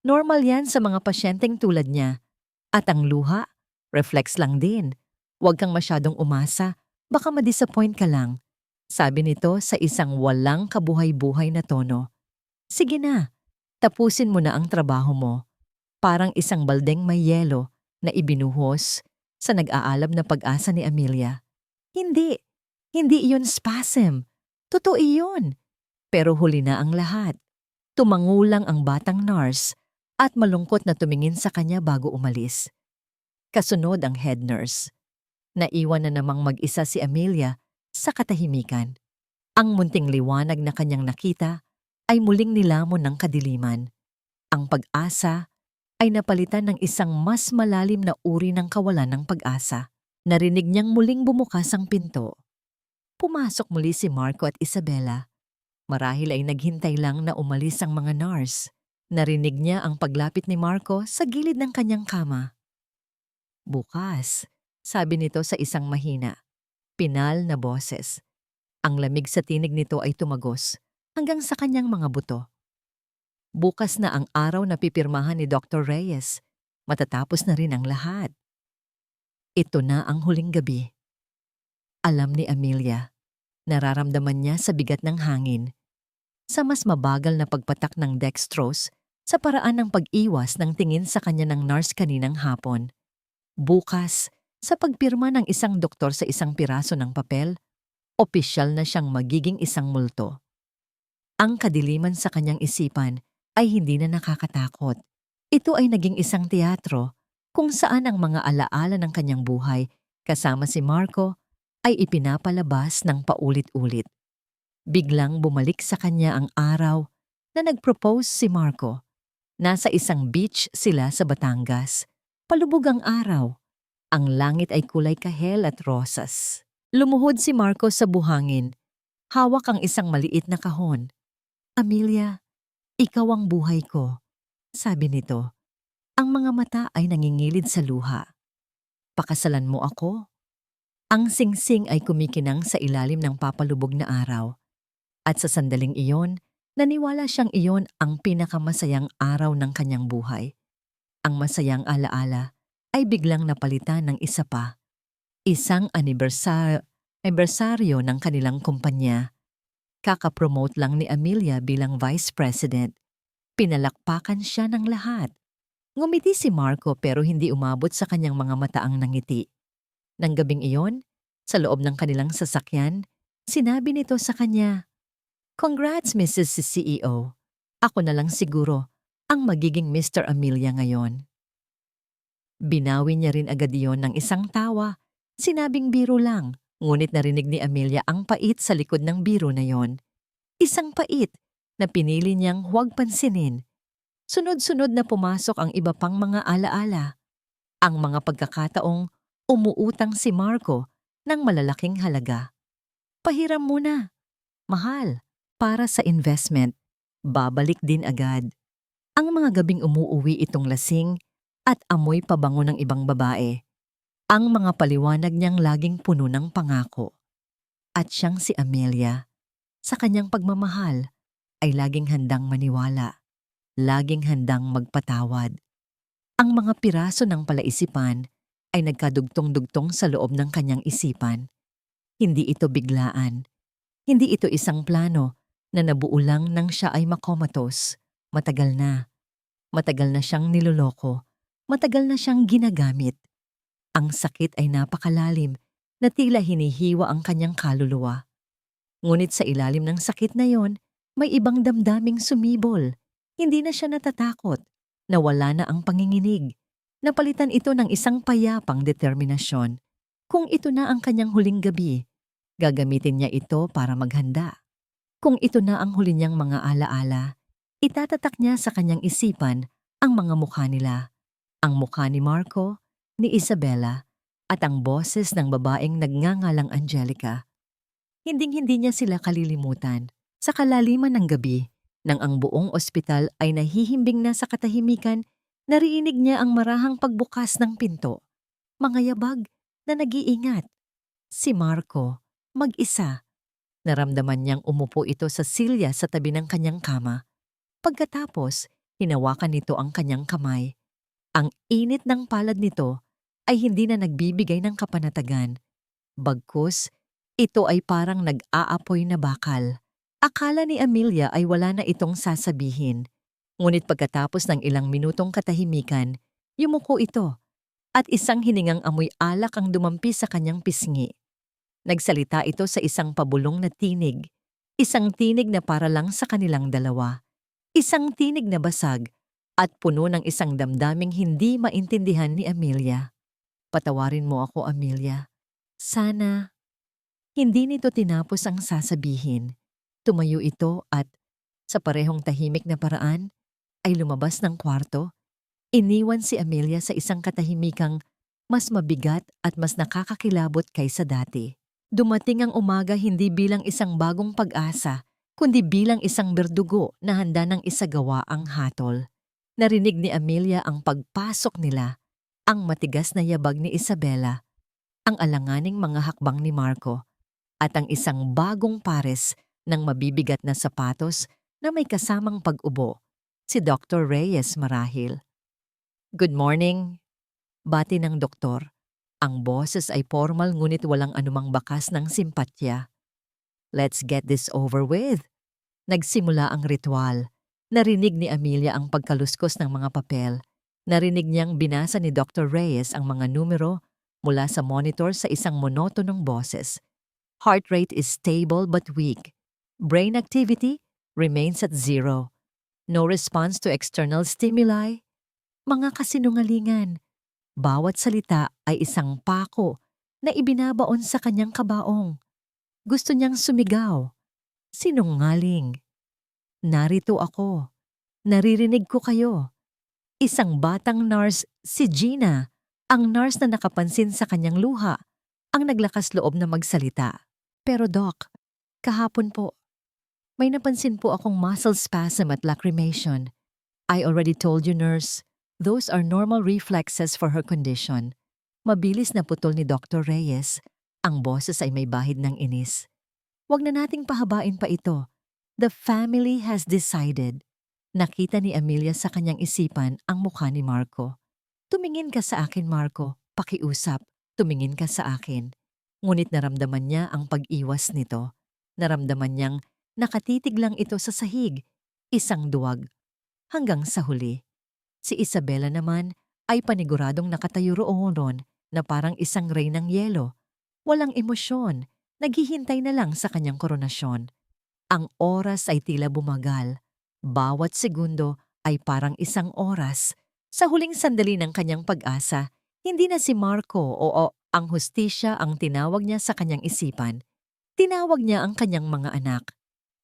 Normal yan sa mga pasyenteng tulad niya. At ang luha, reflex lang din. Huwag kang masyadong umasa, baka ma-disappoint ka lang. Sabi nito sa isang walang kabuhay-buhay na tono. Sige na, tapusin mo na ang trabaho mo. Parang isang baldeng may yelo na ibinuhos sa nag-aalab na pag-asa ni Amelia. Hindi iyon spasm. Totoo iyon. Pero huli na ang lahat. Tumangulang ang batang nurse at malungkot na tumingin sa kanya bago umalis. Kasunod ang head nurse. Naiwan na namang mag-isa si Amelia sa katahimikan. Ang munting liwanag na kanyang nakita ay muling nilamon ng kadiliman. Ang pag-asa ay napalitan ng isang mas malalim na uri ng kawalan ng pag-asa. Narinig niyang muling bumukas ang pinto. Pumasok muli si Marco at Isabela. Marahil ay naghintay lang na umalis ang mga nurse. Narinig niya ang paglapit ni Marco sa gilid ng kanyang kama. Bukas, sabi nito sa isang mahina, pinal na boses. Ang lamig sa tinig nito ay tumagos hanggang sa kanyang mga buto. Bukas na ang araw na pipirmahan ni Dr. Reyes. Matatapos na rin ang lahat. Ito na ang huling gabi. Alam ni Amelia, nararamdaman niya sa bigat ng hangin, sa mas mabagal na pagpatak ng dextrose, sa paraan ng pag-iwas ng tingin sa kanya ng nurse kaninang hapon. Bukas, sa pagpirma ng isang doktor sa isang piraso ng papel, opisyal na siyang magiging isang multo. Ang kadiliman sa kanyang isipan ay hindi na nakakatakot. Ito ay naging isang teatro kung saan ang mga alaala ng kanyang buhay kasama si Marco ay ipinapalabas ng paulit-ulit. Biglang bumalik sa kanya ang araw na nag-propose si Marco. Nasa isang beach sila sa Batangas. Palubog ang araw. Ang langit ay kulay kahel at rosas. Lumuhod si Marco sa buhangin. Hawak ang isang maliit na kahon. "Amelia, ikaw ang buhay ko," sabi nito. Ang mga mata ay nangingilid sa luha. "Pakasalan mo ako?" Ang singsing ay kumikinang sa ilalim ng papalubog na araw. At sa sandaling iyon, naniwala siyang iyon ang pinakamasayang araw ng kanyang buhay. Ang masayang alaala ay biglang napalitan ng isa pa. Isang anibersaryo ng kanilang kumpanya. Kakapromote lang ni Amelia bilang vice president. Pinalakpakan siya ng lahat. Ngumiti si Marco pero hindi umabot sa kanyang mga mata ang nangiti. Nang gabing iyon, sa loob ng kanilang sasakyan, sinabi nito sa kanya, "Congrats, Mrs. CEO. Ako na lang siguro ang magiging Mr. Amelia ngayon." Binawi niya rin agad iyon ng isang tawa. Sinabing biro lang, ngunit narinig ni Amelia ang pait sa likod ng biro na yon. Isang pait na pinili niyang huwag pansinin. Sunod-sunod na pumasok ang iba pang mga alaala. Ang mga pagkakataong umuutang si Marco ng malalaking halaga. "Pahiram muna. Mahal. Para sa investment. Babalik din agad." Ang mga gabing umuuwi itong lasing at amoy pabango ng ibang babae. Ang mga paliwanag niyang laging puno ng pangako. At siyang si Amelia, sa kanyang pagmamahal, ay laging handang maniwala. Laging handang magpatawad. Ang mga piraso ng palaisipan ay nagkadugtong-dugtong sa loob ng kanyang isipan. Hindi ito biglaan. Hindi ito isang plano na nabuo lang nang siya ay makomatos. Matagal na. Matagal na siyang niloloko. Matagal na siyang ginagamit. Ang sakit ay napakalalim na tila hinihiwa ang kanyang kaluluwa. Ngunit sa ilalim ng sakit na yon, may ibang damdaming sumibol. Hindi na siya natatakot. Nawala na ang panginginig. Napalitan ito ng isang payapang determinasyon. Kung ito na ang kanyang huling gabi, gagamitin niya ito para maghanda. Kung ito na ang huli niyang mga alaala, itatatak niya sa kanyang isipan ang mga mukha nila. Ang mukha ni Marco, ni Isabela, at ang boses ng babaeng nagngangalang Angelica. Hinding-hindi niya sila kalilimutan. Sa kalaliman ng gabi, nang ang buong ospital ay nahihimbing na sa katahimikan, narinig niya ang marahang pagbukas ng pinto. Mga yabag na nag-iingat. Si Marco, mag-isa. Naramdaman niyang umupo ito sa silya sa tabi ng kanyang kama. Pagkatapos, hinawakan nito ang kanyang kamay. Ang init ng palad nito ay hindi na nagbibigay ng kapanatagan. Bagkus, ito ay parang nag-aapoy na bakal. Akala ni Amelia ay wala na itong sasabihin. Ngunit pagkatapos ng ilang minutong katahimikan, yumuko ito at isang hiningang amoy alak ang dumampi sa kanyang pisngi. Nagsalita ito sa isang pabulong na tinig. Isang tinig na para lang sa kanilang dalawa. Isang tinig na basag at puno ng isang damdaming hindi maintindihan ni Amelia. "Patawarin mo ako, Amelia. Sana." Hindi nito tinapos ang sasabihin. Tumayo ito at, sa parehong tahimik na paraan, ay lumabas ng kwarto. Iniwan si Amelia sa isang katahimikang mas mabigat at mas nakakakilabot kaysa dati. Dumating ang umaga hindi bilang isang bagong pag-asa, kundi bilang isang berdugo na handa ng isagawa ang hatol. Narinig ni Amelia ang pagpasok nila, ang matigas na yabag ni Isabela, ang alanganing mga hakbang ni Marco, at ang isang bagong pares ng mabibigat na sapatos na may kasamang pag-ubo, si Dr. Reyes marahil. "Good morning," bati ng doktor. Ang boses ay formal ngunit walang anumang bakas ng simpatya. "Let's get this over with." Nagsimula ang ritual. Narinig ni Amelia ang pagkaluskos ng mga papel. Narinig niyang binasa ni Dr. Reyes ang mga numero mula sa monitor sa isang monotonong boses. Heart rate is stable but weak. Brain activity remains at 0. No response to external stimuli. Mga kasinungalingan. Bawat salita ay isang pako na ibinabaon sa kanyang kabaong. Gusto niyang sumigaw. Sinungaling. "Narito ako. Naririnig ko kayo." Isang batang nurse, si Gina, ang nurse na nakapansin sa kanyang luha, ang naglakas loob na magsalita. "Pero Doc, kahapon po, may napansin po akong muscle spasm at lacrimation. I already told you, nurse, those are normal reflexes for her condition." Mabilis na putol ni Dr. Reyes. Ang boses ay may bahid ng inis. "Huwag na nating pahabain pa ito. The family has decided." Nakita ni Amelia sa kanyang isipan ang mukha ni Marco. "Tumingin ka sa akin, Marco. Pakiusap. Tumingin ka sa akin." Ngunit naramdaman niya ang pag-iwas nito. Naramdaman niyang nakatitig lang ito sa sahig, isang duwag. Hanggang sa huli. Si Isabela naman ay paniguradong nakatayo roon na parang isang rey ng yelo. Walang emosyon, naghihintay na lang sa kanyang koronasyon. Ang oras ay tila bumagal. Bawat segundo ay parang isang oras. Sa huling sandali ng kanyang pag-asa, hindi na si Marco o ang hustisya ang tinawag niya sa kanyang isipan. Tinawag niya ang kanyang mga anak.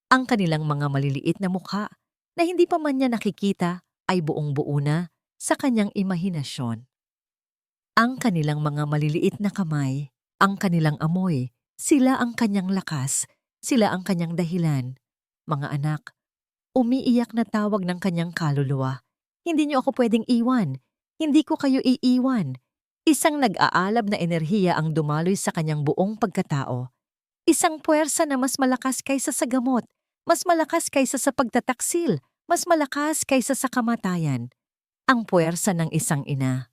Ang kanilang mga maliliit na mukha na hindi pa man niya nakikita ay buong-buo na sa kanyang imahinasyon. Ang kanilang mga maliliit na kamay, ang kanilang amoy, sila ang kanyang lakas, sila ang kanyang dahilan. "Mga anak," umiiyak na tawag ng kanyang kaluluwa. "Hindi niyo ako pwedeng iwan. Hindi ko kayo iiwan." Isang nag-aalab na enerhiya ang dumaloy sa kanyang buong pagkatao. Isang puwersa na mas malakas kaysa sa gamot, mas malakas kaysa sa pagtataksil, mas malakas kaysa sa kamatayan. Ang puwersa ng isang ina.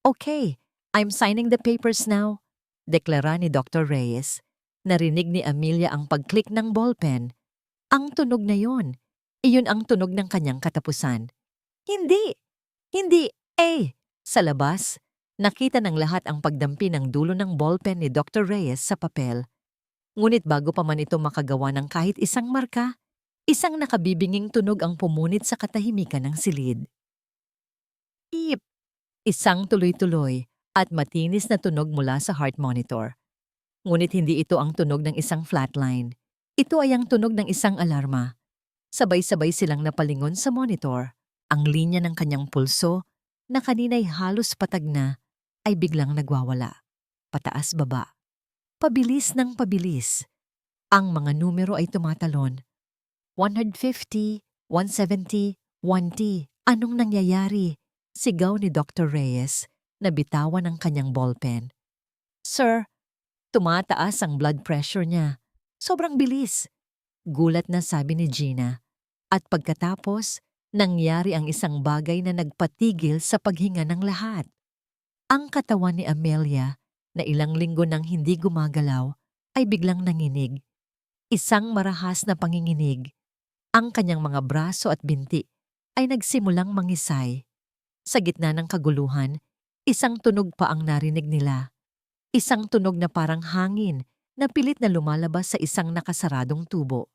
"Okay, I'm signing the papers now," deklara ni Dr. Reyes. Narinig ni Amelia ang pag-click ng ballpen. Ang tunog na yon. Iyon ang tunog ng kanyang katapusan. "Hindi! Hindi! Sa labas, nakita ng lahat ang pagdampi ng dulo ng ballpen ni Dr. Reyes sa papel. Ngunit bago pa man ito makagawa ng kahit isang marka, isang nakabibinging tunog ang pumunit sa katahimikan ng silid. Beep! Isang tuloy-tuloy at matinis na tunog mula sa heart monitor. Ngunit hindi ito ang tunog ng isang flatline. Ito ay ang tunog ng isang alarma. Sabay-sabay silang napalingon sa monitor. Ang linya ng kanyang pulso, na kanina'y halos patag na, ay biglang nagwawala. Pataas-baba. Pabilis ng pabilis. Ang mga numero ay tumatalon. 150, 170, 1T. Anong nangyayari? Sigaw ni Dr. Reyes na bitawan ng kanyang ballpen. "Sir, tumataas ang blood pressure niya. Sobrang bilis." Gulat na sabi ni Gina. At pagkatapos, nangyari ang isang bagay na nagpatigil sa paghinga ng lahat. Ang katawan ni Amelia, na ilang linggo nang hindi gumagalaw, ay biglang nanginig. Isang marahas na panginginig. Ang kanyang mga braso at binti ay nagsimulang mangisay. Sa gitna ng kaguluhan, isang tunog pa ang narinig nila. Isang tunog na parang hangin na pilit na lumalabas sa isang nakasaradong tubo.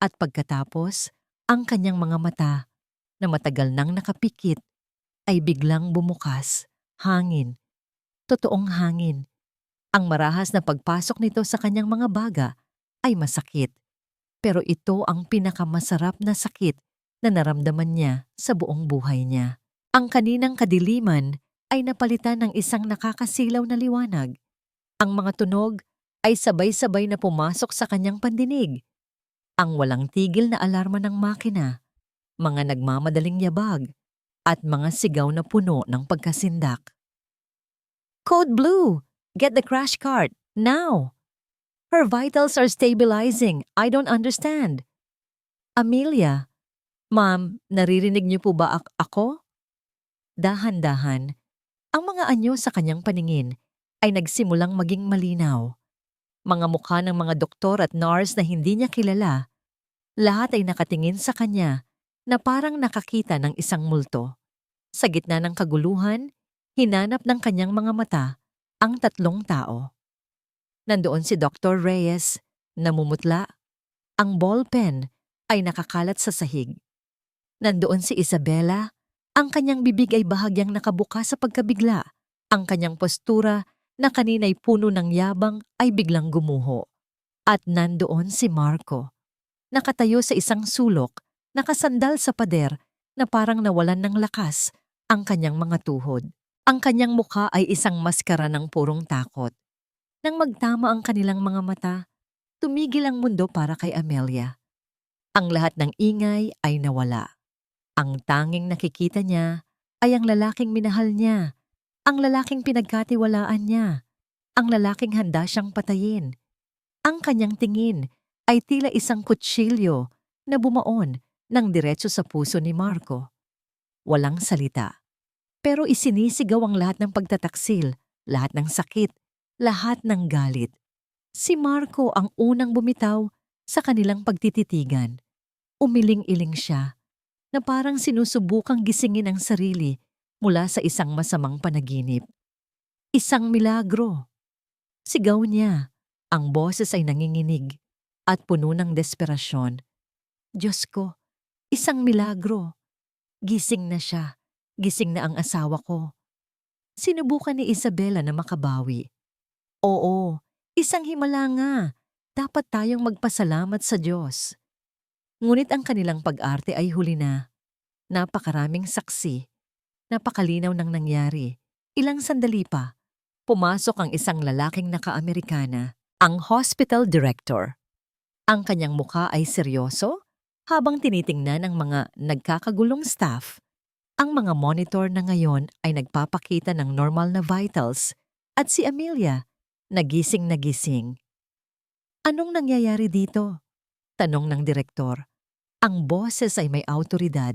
At pagkatapos, ang kanyang mga mata, na matagal nang nakapikit, ay biglang bumukas. Hangin. Totoong hangin. Ang marahas na pagpasok nito sa kanyang mga baga ay masakit. Pero ito ang pinakamasarap na sakit na naramdaman niya sa buong buhay niya. Ang kaninang kadiliman ay napalitan ng isang nakakasilaw na liwanag. Ang mga tunog ay sabay-sabay na pumasok sa kanyang pandinig. Ang walang tigil na alarma ng makina, mga nagmamadaling yabag, at mga sigaw na puno ng pagkasindak. "Code Blue! Get the crash cart! Now!" Her vitals are stabilizing. I don't understand. Amelia, Ma'am, naririnig niyo po ba ako? Dahan-dahan, ang mga anyo sa kanyang paningin ay nagsimulang maging malinaw. Mga mukha ng mga doktor at nurse na hindi niya kilala, lahat ay nakatingin sa kanya na parang nakakita ng isang multo. Sa gitna ng kaguluhan, hinanap ng kanyang mga mata ang tatlong tao. Nandoon si Dr. Reyes, namumutla. Ang ballpen ay nakakalat sa sahig. Nandoon si Isabela, ang kanyang bibig ay bahagyang nakabuka sa pagkabigla. Ang kanyang postura na kanina'y puno ng yabang ay biglang gumuho. At nandoon si Marco, nakatayo sa isang sulok, nakasandal sa pader na parang nawalan ng lakas ang kanyang mga tuhod. Ang kanyang mukha ay isang maskara ng purong takot. Nang magtama ang kanilang mga mata, tumigil ang mundo para kay Amelia. Ang lahat ng ingay ay nawala. Ang tanging nakikita niya ay ang lalaking minahal niya, ang lalaking pinagkatiwalaan niya, ang lalaking handa siyang patayin. Ang kanyang tingin ay tila isang kutsilyo na bumaon ng diretso sa puso ni Marco. Walang salita, pero isinisigaw ang lahat ng pagtataksil, lahat ng sakit, lahat ng galit. Si Marco ang unang bumitaw sa kanilang pagtititigan. Umiling-iling siya na parang sinusubukang gisingin ang sarili mula sa isang masamang panaginip. Isang milagro. Sigaw niya. Ang boses ay nanginginig at puno ng desperasyon. Diyos ko, isang milagro. Gising na siya. Gising na ang asawa ko. Sinubukan ni Isabela na makabawi. Oo, isang himala nga. Dapat tayong magpasalamat sa Diyos. Ngunit ang kanilang pag-arte ay huli na. Napakaraming saksi. Napakalinaw ng nangyari. Ilang sandali pa, pumasok ang isang lalaking naka-Amerikana, ang hospital director. Ang kanyang mukha ay seryoso habang tinitingnan ng mga nagkakagulong staff. Ang mga monitor na ngayon ay nagpapakita ng normal na vitals at si Amelia, nagising na gising. Anong nangyayari dito? Tanong ng direktor. Ang boses ay may awtoridad.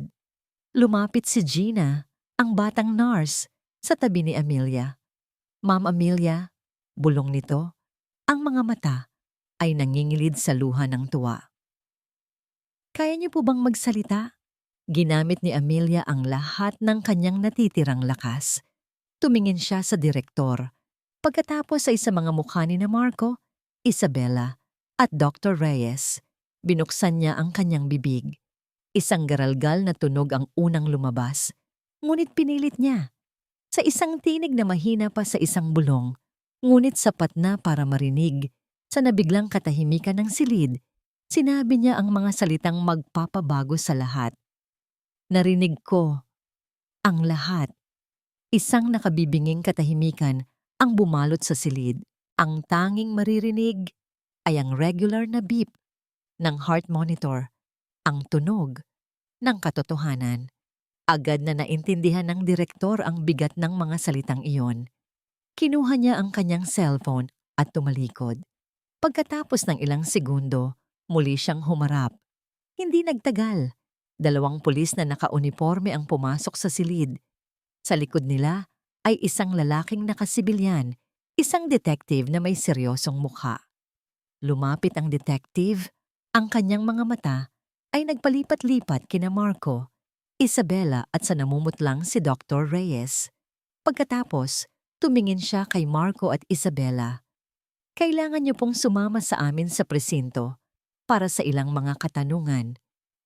Lumapit si Gina, ang batang nurse, sa tabi ni Amelia. Ma'am Amelia, bulong nito, ang mga mata ay nangingilid sa luha ng tuwa. Kaya niyo po bang magsalita? Ginamit ni Amelia ang lahat ng kanyang natitirang lakas. Tumingin siya sa direktor. Pagkatapos ay sa mga mukha ni na Marco, Isabela, at Dr. Reyes, binuksan niya ang kanyang bibig. Isang garalgal na tunog ang unang lumabas, ngunit pinilit niya. Sa isang tinig na mahina pa sa isang bulong, ngunit sapat na para marinig, sa nabiglang katahimikan ng silid, sinabi niya ang mga salitang magpapabago sa lahat. Narinig ko ang lahat. Isang nakabibinging katahimikan ang bumalot sa silid. Ang tanging maririnig ay ang regular na beep ng heart monitor, ang tunog ng katotohanan. Agad na naintindihan ng direktor ang bigat ng mga salitang iyon. Kinuha niya ang kanyang cellphone at tumalikod. Pagkatapos ng ilang segundo, muli siyang humarap. Hindi nagtagal. 2 pulis na nakauniporme ang pumasok sa silid. Sa likod nila ay isang lalaking nakasibilyan, isang detective na may seryosong mukha. Lumapit ang detective, ang kanyang mga mata ay nagpalipat-lipat kina Marco, Isabela at sa namumutlang si Dr. Reyes. Pagkatapos, tumingin siya kay Marco at Isabela. Kailangan niyo pong sumama sa amin sa presinto para sa ilang mga katanungan.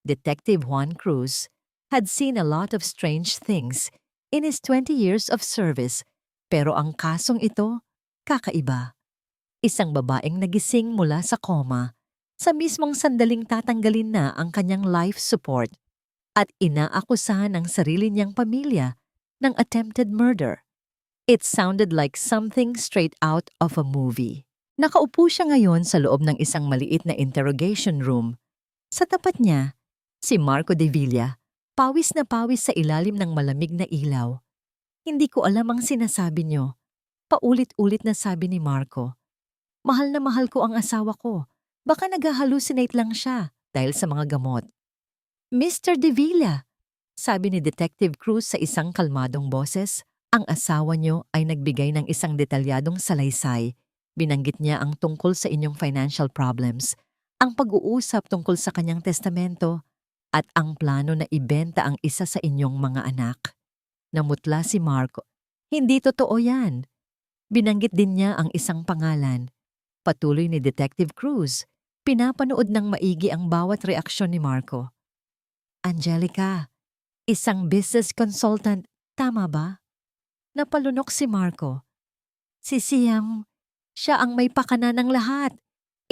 Detective Juan Cruz had seen a lot of strange things in his 20 years of service, pero ang kasong ito, kakaiba. Isang babaeng nagising mula sa koma, sa mismong sandaling tatanggalin na ang kanyang life support at inaakusahan ng sarili niyang pamilya ng attempted murder. It sounded like something straight out of a movie. Nakaupo siya ngayon sa loob ng isang maliit na interrogation room. Sa tapat niya, si Marco de Villa, pawis na pawis sa ilalim ng malamig na ilaw. Hindi ko alam ang sinasabi niyo. Paulit-ulit na sabi ni Marco. Mahal na mahal ko ang asawa ko. Baka nag-hallucinate lang siya dahil sa mga gamot. Mr. De Villa, sabi ni Detective Cruz sa isang kalmadong boses, ang asawa niyo ay nagbigay ng isang detalyadong salaysay. Binanggit niya ang tungkol sa inyong financial problems, ang pag-uusap tungkol sa kanyang testamento, at ang plano na ibenta ang isa sa inyong mga anak. Namutla si Marco. Hindi totoo yan. Binanggit din niya ang isang pangalan. Patuloy ni Detective Cruz. Pinapanood ng maigi ang bawat reaksyon ni Marco. Angelica, isang business consultant, tama ba? Napalunok si Marco. Si Siam, siya ang may pakana ng lahat.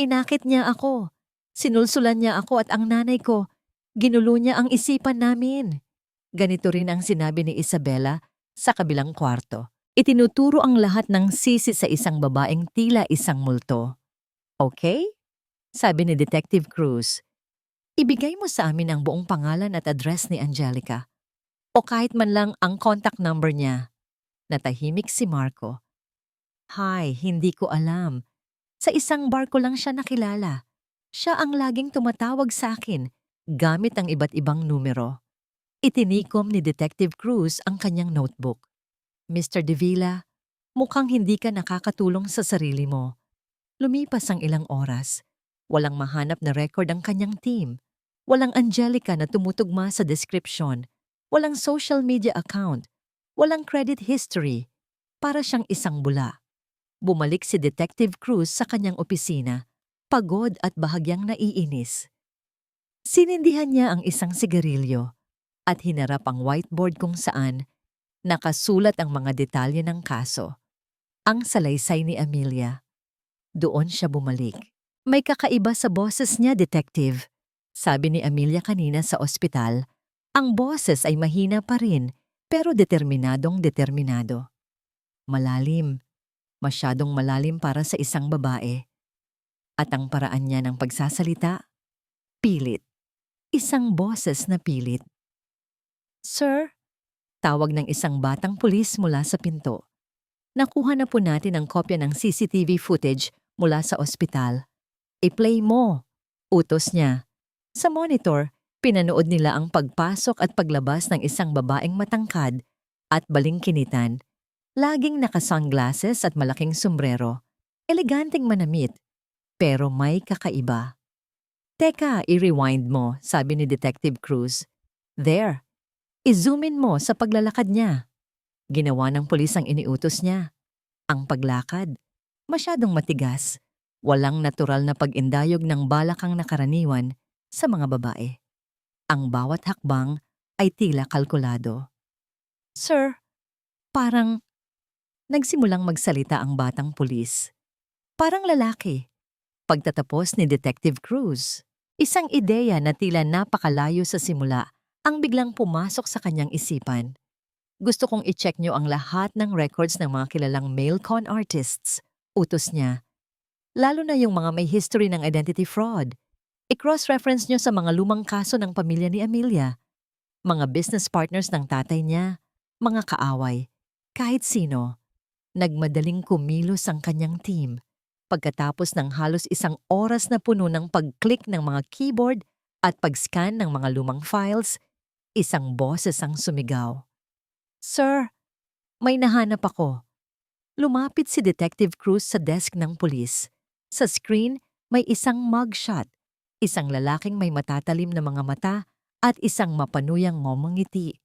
Inakit niya ako. Sinulsulan niya ako at ang nanay ko. Ginulo niya ang isipan namin. Ganito rin ang sinabi ni Isabella sa kabilang kwarto. Itinuturo ang lahat ng sisi sa isang babaeng tila isang multo. Okay? Sabi ni Detective Cruz. Ibigay mo sa amin ang buong pangalan at address ni Angelica. O kahit man lang ang contact number niya. Natahimik si Marco. Hi, hindi ko alam. Sa isang bar ko lang siya nakilala. Siya ang laging tumatawag sa akin, gamit ang iba't ibang numero. Itinikom ni Detective Cruz ang kanyang notebook. Mr. De Villa, mukhang hindi ka nakakatulong sa sarili mo. Lumipas ang ilang oras. Walang mahanap na record ang kanyang team. Walang Angelica na tumutugma sa description. Walang social media account. Walang credit history. Para siyang isang bula. Bumalik si Detective Cruz sa kanyang opisina, pagod at bahagyang naiinis. Sinindihan niya ang isang sigarilyo at hinarap ang whiteboard kung saan nakasulat ang mga detalye ng kaso. Ang salaysay ni Amelia. Doon siya bumalik. May kakaiba sa boses niya, Detective. Sabi ni Amelia kanina sa ospital, ang boses ay mahina pa rin pero determinadong determinado. Malalim. Masyadong malalim para sa isang babae. At ang paraan niya ng pagsasalita, pilit. Isang boses na pilit. Sir, tawag ng isang batang pulis mula sa pinto. Nakuha na po natin ang kopya ng CCTV footage mula sa ospital. I-play mo, utos niya. Sa monitor, pinanood nila ang pagpasok at paglabas ng isang babaeng matangkad at balingkinitan. Laging naka-sunglasses at malaking sombrero. Eleganteng manamit, pero may kakaiba. Teka, i-rewind mo, sabi ni Detective Cruz. There, i-zoom in mo sa paglalakad niya. Ginawa ng pulis ang iniutos niya. Ang paglakad, masyadong matigas. Walang natural na pag-indayog ng balakang nakaraniwan sa mga babae. Ang bawat hakbang ay tila kalkulado. Sir, parang nagsimulang magsalita ang batang pulis. Parang lalaki. Pagtatapos ni Detective Cruz, isang ideya na tila napakalayo sa simula ang biglang pumasok sa kanyang isipan. Gusto kong i-check nyo ang lahat ng records ng mga kilalang male con artists, utos niya. Lalo na yung mga may history ng identity fraud. I-cross-reference nyo sa mga lumang kaso ng pamilya ni Amelia. Mga business partners ng tatay niya, mga kaaway, kahit sino. Nagmadaling kumilos ang kanyang team. Pagkatapos ng halos isang oras na puno ng pag-click ng mga keyboard at pag-scan ng mga lumang files, isang boses ang sumigaw. Sir, may nahanap ako. Lumapit si Detective Cruz sa desk ng pulis. Sa screen, may isang mugshot, isang lalaking may matatalim na mga mata at isang mapanuyang ngumangiti.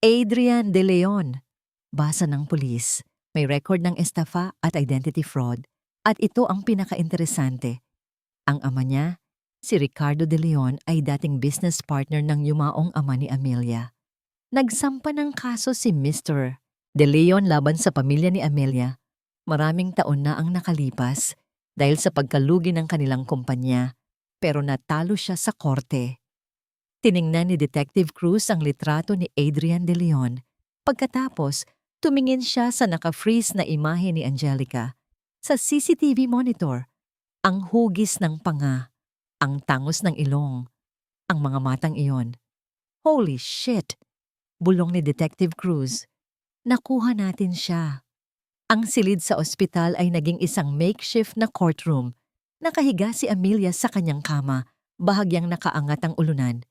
Adrian De Leon, basa ng pulis. May record ng estafa at identity fraud. At ito ang pinaka-interesante. Ang ama niya, si Ricardo De Leon, ay dating business partner ng yumaong ama ni Amelia. Nagsampa ng kaso si Mr. De Leon laban sa pamilya ni Amelia. Maraming taon na ang nakalipas dahil sa pagkalugi ng kanilang kumpanya, pero natalo siya sa korte. Tiningnan ni Detective Cruz ang litrato ni Adrian De Leon. Pagkatapos, tumingin siya sa naka-freeze na imahe ni Angelica. Sa CCTV monitor, ang hugis ng panga, ang tangos ng ilong, ang mga matang iyon. Holy shit! Bulong ni Detective Cruz. Nakuha natin siya. Ang silid sa ospital ay naging isang makeshift na courtroom. Nakahiga si Amelia sa kanyang kama, bahagyang nakaangat ang ulunan.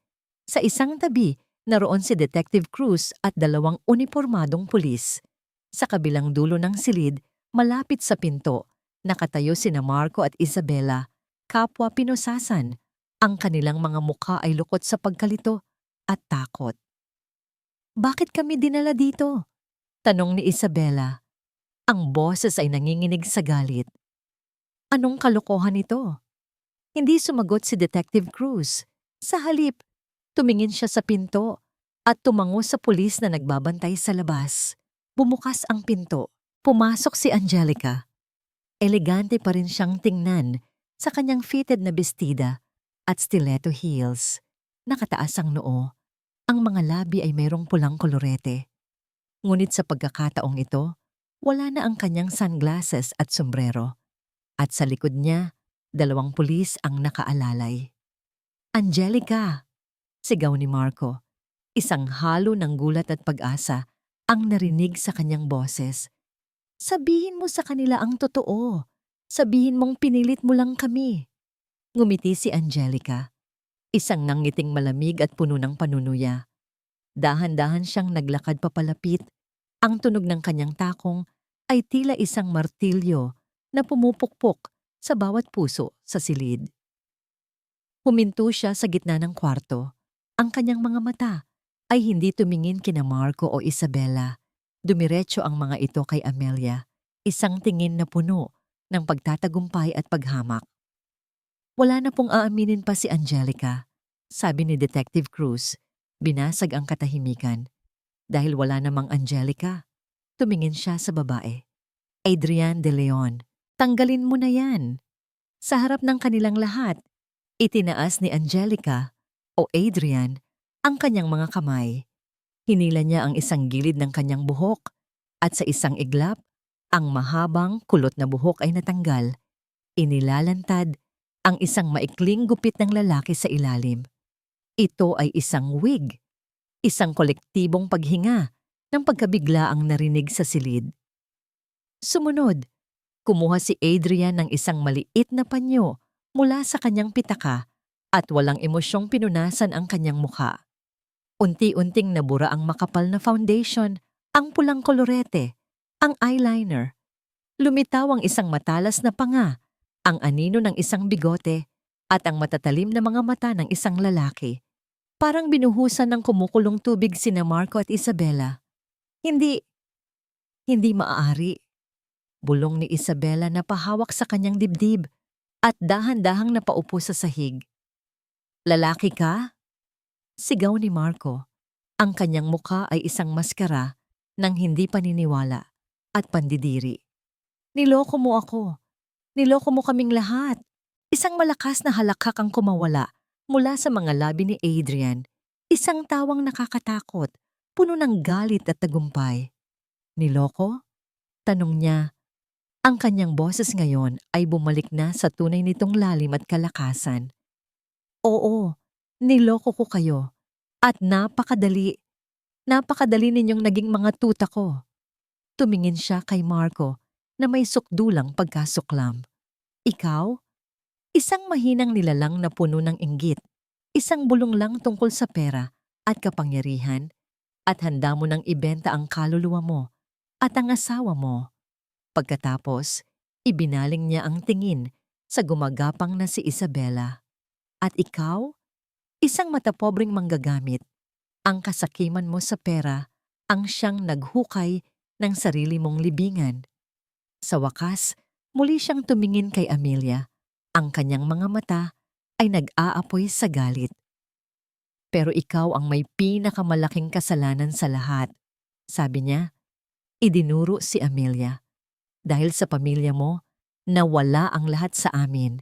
Sa isang tabi, naroon si Detective Cruz at 2 unipormadong pulis. Sa kabilang dulo ng silid, malapit sa pinto, nakatayo sina Marco at Isabela, kapwa pinosasan. Ang kanilang mga mukha ay lukot sa pagkalito at takot. "Bakit kami dinala dito?" tanong ni Isabela. Ang boses ay nanginginig sa galit. "Anong kalokohan ito?" Hindi sumagot si Detective Cruz. Sa halip, tumingin siya sa pinto at tumango sa pulis na nagbabantay sa labas. Bumukas ang pinto. Pumasok si Angelica. Elegante pa rin siyang tingnan sa kanyang fitted na bestida at stiletto heels. Nakataas ang noo. Ang mga labi ay mayroong pulang kolorete. Ngunit sa pagkakataong ito, wala na ang kanyang sunglasses at sombrero. At sa likod niya, 2 pulis ang nakaalalay. "Angelica!" sigaw ni Marco. Isang halo ng gulat at pag-asa ang narinig sa kanyang boses. "Sabihin mo sa kanila ang totoo. Sabihin mong pinilit mo lang kami." Ngumiti si Angelica. Isang nangiting malamig at puno ng panunuya. Dahan-dahan siyang naglakad papalapit. Ang tunog ng kanyang takong ay tila isang martilyo na pumupukpok sa bawat puso sa silid. Huminto siya sa gitna ng kwarto. Ang kanyang mga mata ay hindi tumingin kina Marco o Isabela. Dumiretso ang mga ito kay Amelia, isang tingin na puno ng pagtatagumpay at paghamak. "Wala na pong aaminin pa si Angelica," sabi ni Detective Cruz. Binasag ang katahimikan. Dahil wala namang Angelica, tumingin siya sa babae. "Adrian De Leon, tanggalin mo na yan." Sa harap ng kanilang lahat, itinaas ni Angelica o Adrian ang kanyang mga kamay. Hinila niya ang isang gilid ng kanyang buhok at sa isang iglap, ang mahabang kulot na buhok ay natanggal. Inilalantad ang isang maikling gupit ng lalaki sa ilalim. Ito ay isang wig, isang kolektibong paghinga ng pagkabigla ang narinig sa silid. Sumunod, kumuha si Adrian ng isang maliit na panyo mula sa kanyang pitaka at walang emosyong pinunasan ang kanyang mukha. Unti-unting nabura ang makapal na foundation, ang pulang kolorete, ang eyeliner. Lumitaw ang isang matalas na panga, ang anino ng isang bigote, at ang matatalim na mga mata ng isang lalaki. Parang binuhusan ng kumukulong tubig sina Marco at Isabela. Hindi maaari." Bulong ni Isabela na pahawak sa kanyang dibdib at dahan-dahang napaupo sa sahig. "Lalaki ka?" sigaw ni Marco. Ang kanyang mukha ay isang maskara ng hindi paniniwala at pandidiri. "Niloko mo ako. Niloko mo kaming lahat." Isang malakas na halakhak ang kumawala mula sa mga labi ni Adrian. Isang tawang nakakatakot, puno ng galit at tagumpay. "Niloko?" tanong niya. Ang kanyang boses ngayon ay bumalik na sa tunay nitong lalim at kalakasan. "Oo, niloko ko kayo. At napakadali ninyong naging mga tuta ko." Tumingin siya kay Marco na may sukdulang pagkasuklam. "Ikaw?" Isang mahinang nilalang na puno ng inggit. Isang bulong lang tungkol sa pera at kapangyarihan at handa mo nang ibenta ang kaluluwa mo at ang asawa mo. Pagkatapos, ibinaling niya ang tingin sa gumagapang na si Isabela. "At ikaw? Isang matapobreng manggagamit. Ang kasakiman mo sa pera ang siyang naghukay ng sarili mong libingan." Sa wakas, muli siyang tumingin kay Amelia. Ang kanyang mga mata ay nag-aapoy sa galit. "Pero ikaw ang may pinakamalaking kasalanan sa lahat," sabi niya. Idinuro si Amelia. "Dahil sa pamilya mo, nawala ang lahat sa amin.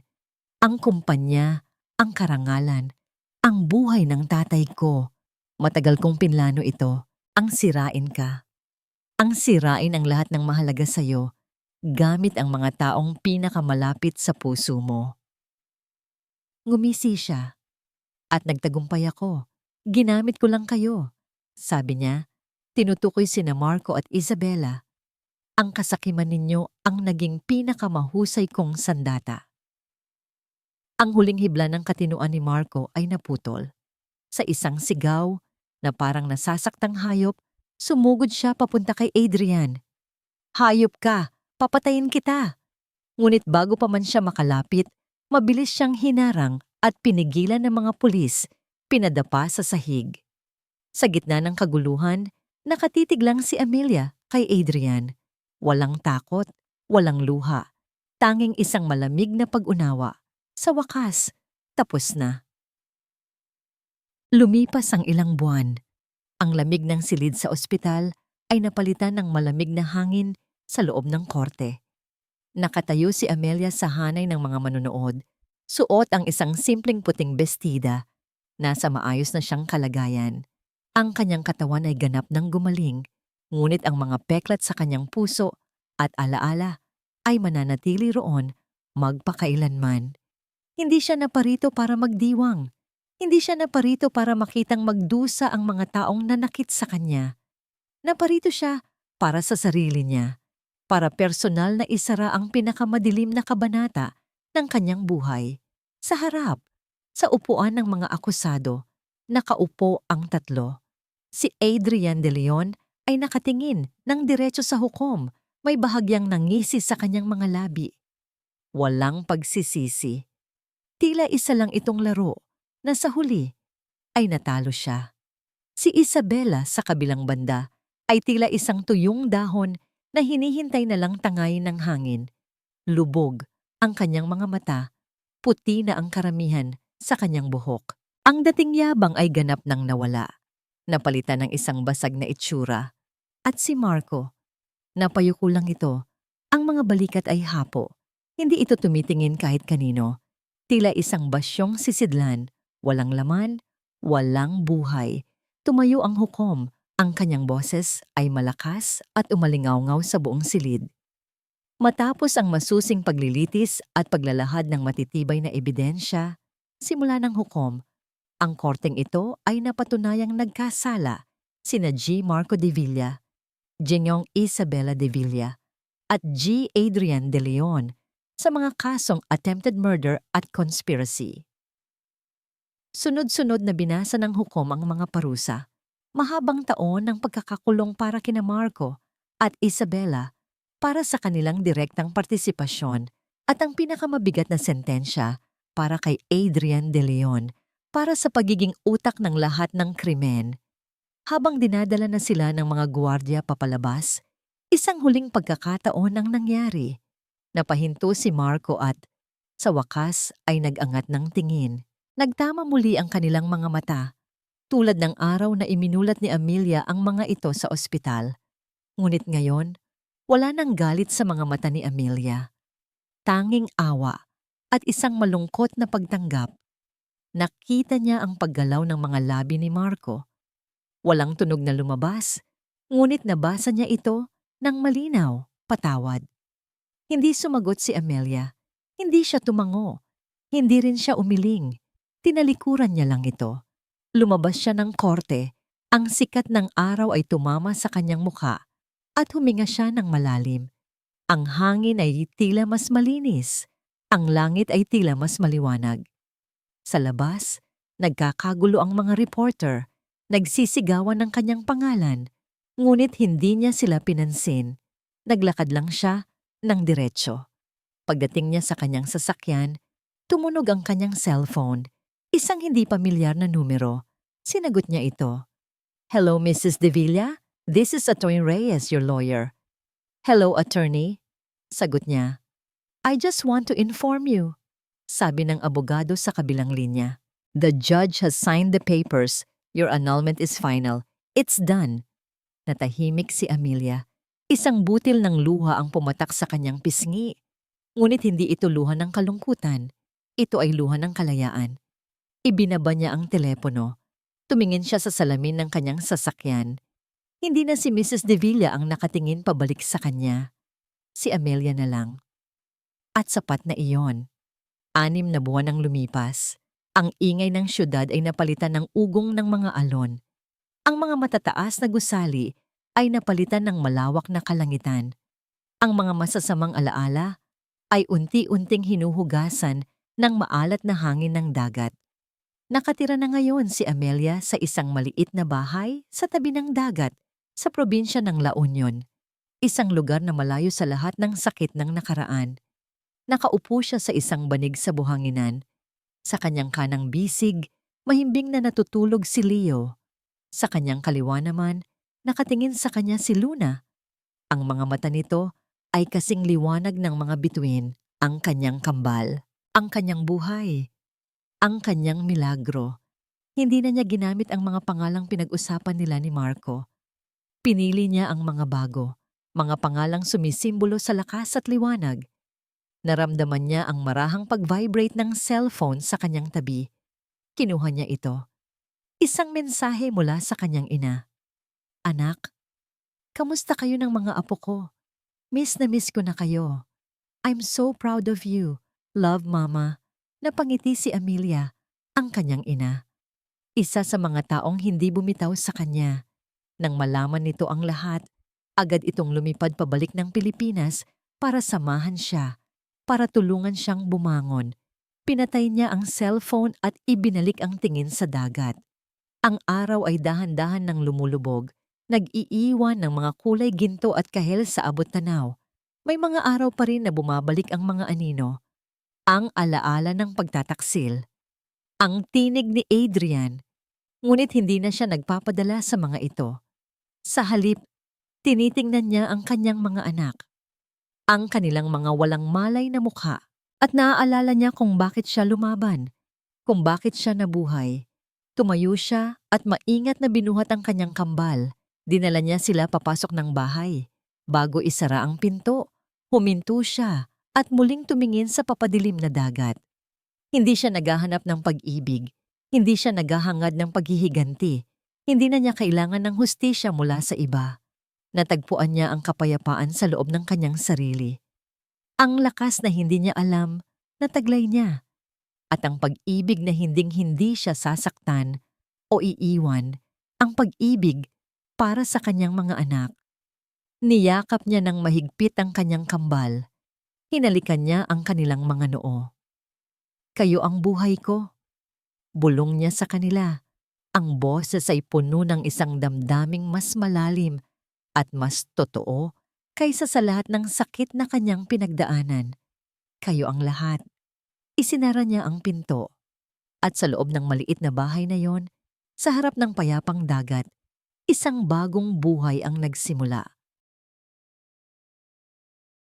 Ang kumpanya, ang karangalan, ang buhay ng tatay ko. Matagal kong pinlano ito, ang sirain ka. Ang sirain ang lahat ng mahalaga sa'yo, gamit ang mga taong pinakamalapit sa puso mo." Ngumisi siya. "At nagtagumpay ako. Ginamit ko lang kayo," sabi niya. Tinutukoy sina Marco at Isabela. Ang kasakiman ninyo ang naging pinakamahusay kong sandata. Ang huling hibla ng katinuan ni Marco ay naputol. Sa isang sigaw na parang nasasaktang hayop, sumugod siya papunta kay Adrian. Hayop ka! Papatayin kita! Ngunit bago pa man siya makalapit, mabilis siyang hinarang at pinigilan ng mga pulis, pinadapa sa sahig. Sa gitna ng kaguluhan, nakatitig lang si Amelia kay Adrian. Walang takot, walang luha, tanging isang malamig na pag-unawa. Sa wakas, tapos na. Lumipas ang ilang buwan. Ang lamig ng silid sa ospital ay napalitan ng malamig na hangin sa loob ng korte. Nakatayo si Amelia sa hanay ng mga manonood, suot ang isang simpleng puting bestida. Nasa maayos na siyang kalagayan. Ang kanyang katawan ay ganap ng gumaling, ngunit ang mga peklat sa kanyang puso at alaala ay mananatili roon magpakailanman. Hindi siya naparito para magdiwang. Hindi siya naparito para makitang magdusa ang mga taong nanakit sa kanya. Naparito siya para sa sarili niya, para personal na isara ang pinakamadilim na kabanata ng kanyang buhay. Sa harap, sa upuan ng mga akusado, nakaupo ang tatlo. Si Adrian De Leon ay nakatingin ng diretso sa hukom, may bahagyang nangisi sa kanyang mga labi. Walang pagsisisi. Tila isa lang itong laro na sa huli ay natalo siya. Si Isabela sa kabilang banda ay tila isang tuyong dahon na hinihintay na lang tangay ng hangin. Lubog ang kanyang mga mata, puti na ang karamihan sa kanyang buhok. Ang dating yabang ay ganap nang nawala. Napalitan ng isang basag na itsura. At si Marco, napayuko lang ito. Ang mga balikat ay hapo. Hindi ito tumitingin kahit kanino. Tila isang basyong sisidlan, walang laman, walang buhay. Tumayo ang hukom. Ang kanyang boses ay malakas at umalingaw-ngaw sa buong silid. Matapos ang masusing paglilitis at paglalahad ng matitibay na ebidensya, simula ng hukom, ang korteng ito ay napatunayang nagkasala sina G. Marco de Villa, Genyong Isabela de Villa, at G. Adrian De Leon sa mga kasong attempted murder at conspiracy. Sunod-sunod na binasa ng hukom ang mga parusa. Mahabang taon ng pagkakakulong para kina Marco at Isabela para sa kanilang direktang partisipasyon at ang pinakamabigat na sentensya para kay Adrian De Leon para sa pagiging utak ng lahat ng krimen. Habang dinadala na sila ng mga gwardiya papalabas, isang huling pagkakataon ang nangyari. Napahinto si Marco at, sa wakas, ay nag-angat ng tingin. Nagtama muli ang kanilang mga mata, tulad ng araw na iminulat ni Amelia ang mga ito sa ospital. Ngunit ngayon, wala nang galit sa mga mata ni Amelia. Tanging awa at isang malungkot na pagtanggap. Nakita niya ang paggalaw ng mga labi ni Marco. Walang tunog na lumabas, ngunit nabasa niya ito ng malinaw, patawad. Hindi sumagot si Amelia. Hindi siya tumango. Hindi rin siya umiling. Tinalikuran niya lang ito. Lumabas siya ng korte. Ang sikat ng araw ay tumama sa kanyang mukha at huminga siya ng malalim. Ang hangin ay tila mas malinis. Ang langit ay tila mas maliwanag. Sa labas, nagkakagulo ang mga reporter. Nagsisigawan ng kanyang pangalan. Ngunit hindi niya sila pinansin. Naglakad lang siya ng diretsyo. Pagdating niya sa kanyang sasakyan, tumunog ang kanyang cellphone. Isang hindi pamilyar na numero. Sinagot niya ito. Hello, Mrs. De Villa? This is Attorney Reyes, your lawyer. Hello, attorney. Sagot niya. I just want to inform you. Sabi ng abogado sa kabilang linya. The judge has signed the papers. Your annulment is final. It's done. Natahimik si Amelia. Isang butil ng luha ang pumatak sa kanyang pisngi. Ngunit hindi ito luha ng kalungkutan. Ito ay luha ng kalayaan. Ibinaba niya ang telepono. Tumingin siya sa salamin ng kanyang sasakyan. Hindi na si Mrs. De Villa ang nakatingin pabalik sa kanya. Si Amelia na lang. At sapat na iyon. 6 na buwan ang lumipas. Ang ingay ng syudad ay napalitan ng ugong ng mga alon. Ang mga matataas na gusali ay napalitan ng malawak na kalangitan. Ang mga masasamang alaala ay unti-unting hinuhugasan ng maalat na hangin ng dagat. Nakatira na ngayon si Amelia sa isang maliit na bahay sa tabi ng dagat sa probinsya ng La Union, isang lugar na malayo sa lahat ng sakit ng nakaraan. Nakaupo siya sa isang banig sa buhanginan. Sa kanyang kanang bisig, mahimbing na natutulog si Leo. Sa kanyang kaliwa naman, nakatingin sa kanya si Luna. Ang mga mata nito ay kasing liwanag ng mga bituin, ang kanyang kambal, ang kanyang buhay, ang kanyang milagro. Hindi na niya ginamit ang mga pangalang pinag-usapan nila ni Marco. Pinili niya ang mga bago, mga pangalang sumisimbolo sa lakas at liwanag. Naramdaman niya ang marahang pag-vibrate ng cellphone sa kanyang tabi. Kinuha niya ito. Isang mensahe mula sa kanyang ina. Anak, kamusta kayo ng mga apo ko? Miss na miss ko na kayo. I'm so proud of you. Love, Mama. Napangiti si Amelia, ang kanyang ina. Isa sa mga taong hindi bumitaw sa kanya. Nang malaman nito ang lahat, agad itong lumipad pabalik ng Pilipinas para samahan siya, para tulungan siyang bumangon. Pinatay niya ang cellphone at ibinalik ang tingin sa dagat. Ang araw ay dahan-dahan ng lumulubog, nag-iiwan ng mga kulay ginto at kahel sa abot tanaw. May mga araw pa rin na bumabalik ang mga anino. Ang alaala ng pagtataksil. Ang tinig ni Adrian. Ngunit hindi na siya nagpapadala sa mga ito. Sa halip, tinitingnan niya ang kanyang mga anak. Ang kanilang mga walang malay na mukha. At naaalala niya kung bakit siya lumaban. Kung bakit siya nabuhay. Tumayo siya at maingat na binuhat ang kanyang kambal. Dinala niya sila papasok ng bahay. Bago isara ang pinto, huminto siya at muling tumingin sa papadilim na dagat. Hindi siya naghahanap ng pag-ibig. Hindi siya naghahangad ng paghihiganti. Hindi na niya kailangan ng hustisya mula sa iba. Natagpuan niya ang kapayapaan sa loob ng kanyang sarili. Ang lakas na hindi niya alam na taglay niya. At ang pag-ibig na hinding-hindi siya sasaktan o iiwan. Ang pag-ibig para sa kanyang mga anak. Niyakap niya ng mahigpit ang kanyang kambal. Hinalikan niya ang kanilang mga noo. Kayo ang buhay ko. Bulong niya sa kanila. Ang boses ay puno ng isang damdaming mas malalim at mas totoo kaysa sa lahat ng sakit na kanyang pinagdaanan. Kayo ang lahat. Isinara niya ang pinto. At sa loob ng maliit na bahay na yon, sa harap ng payapang dagat, isang bagong buhay ang nagsimula.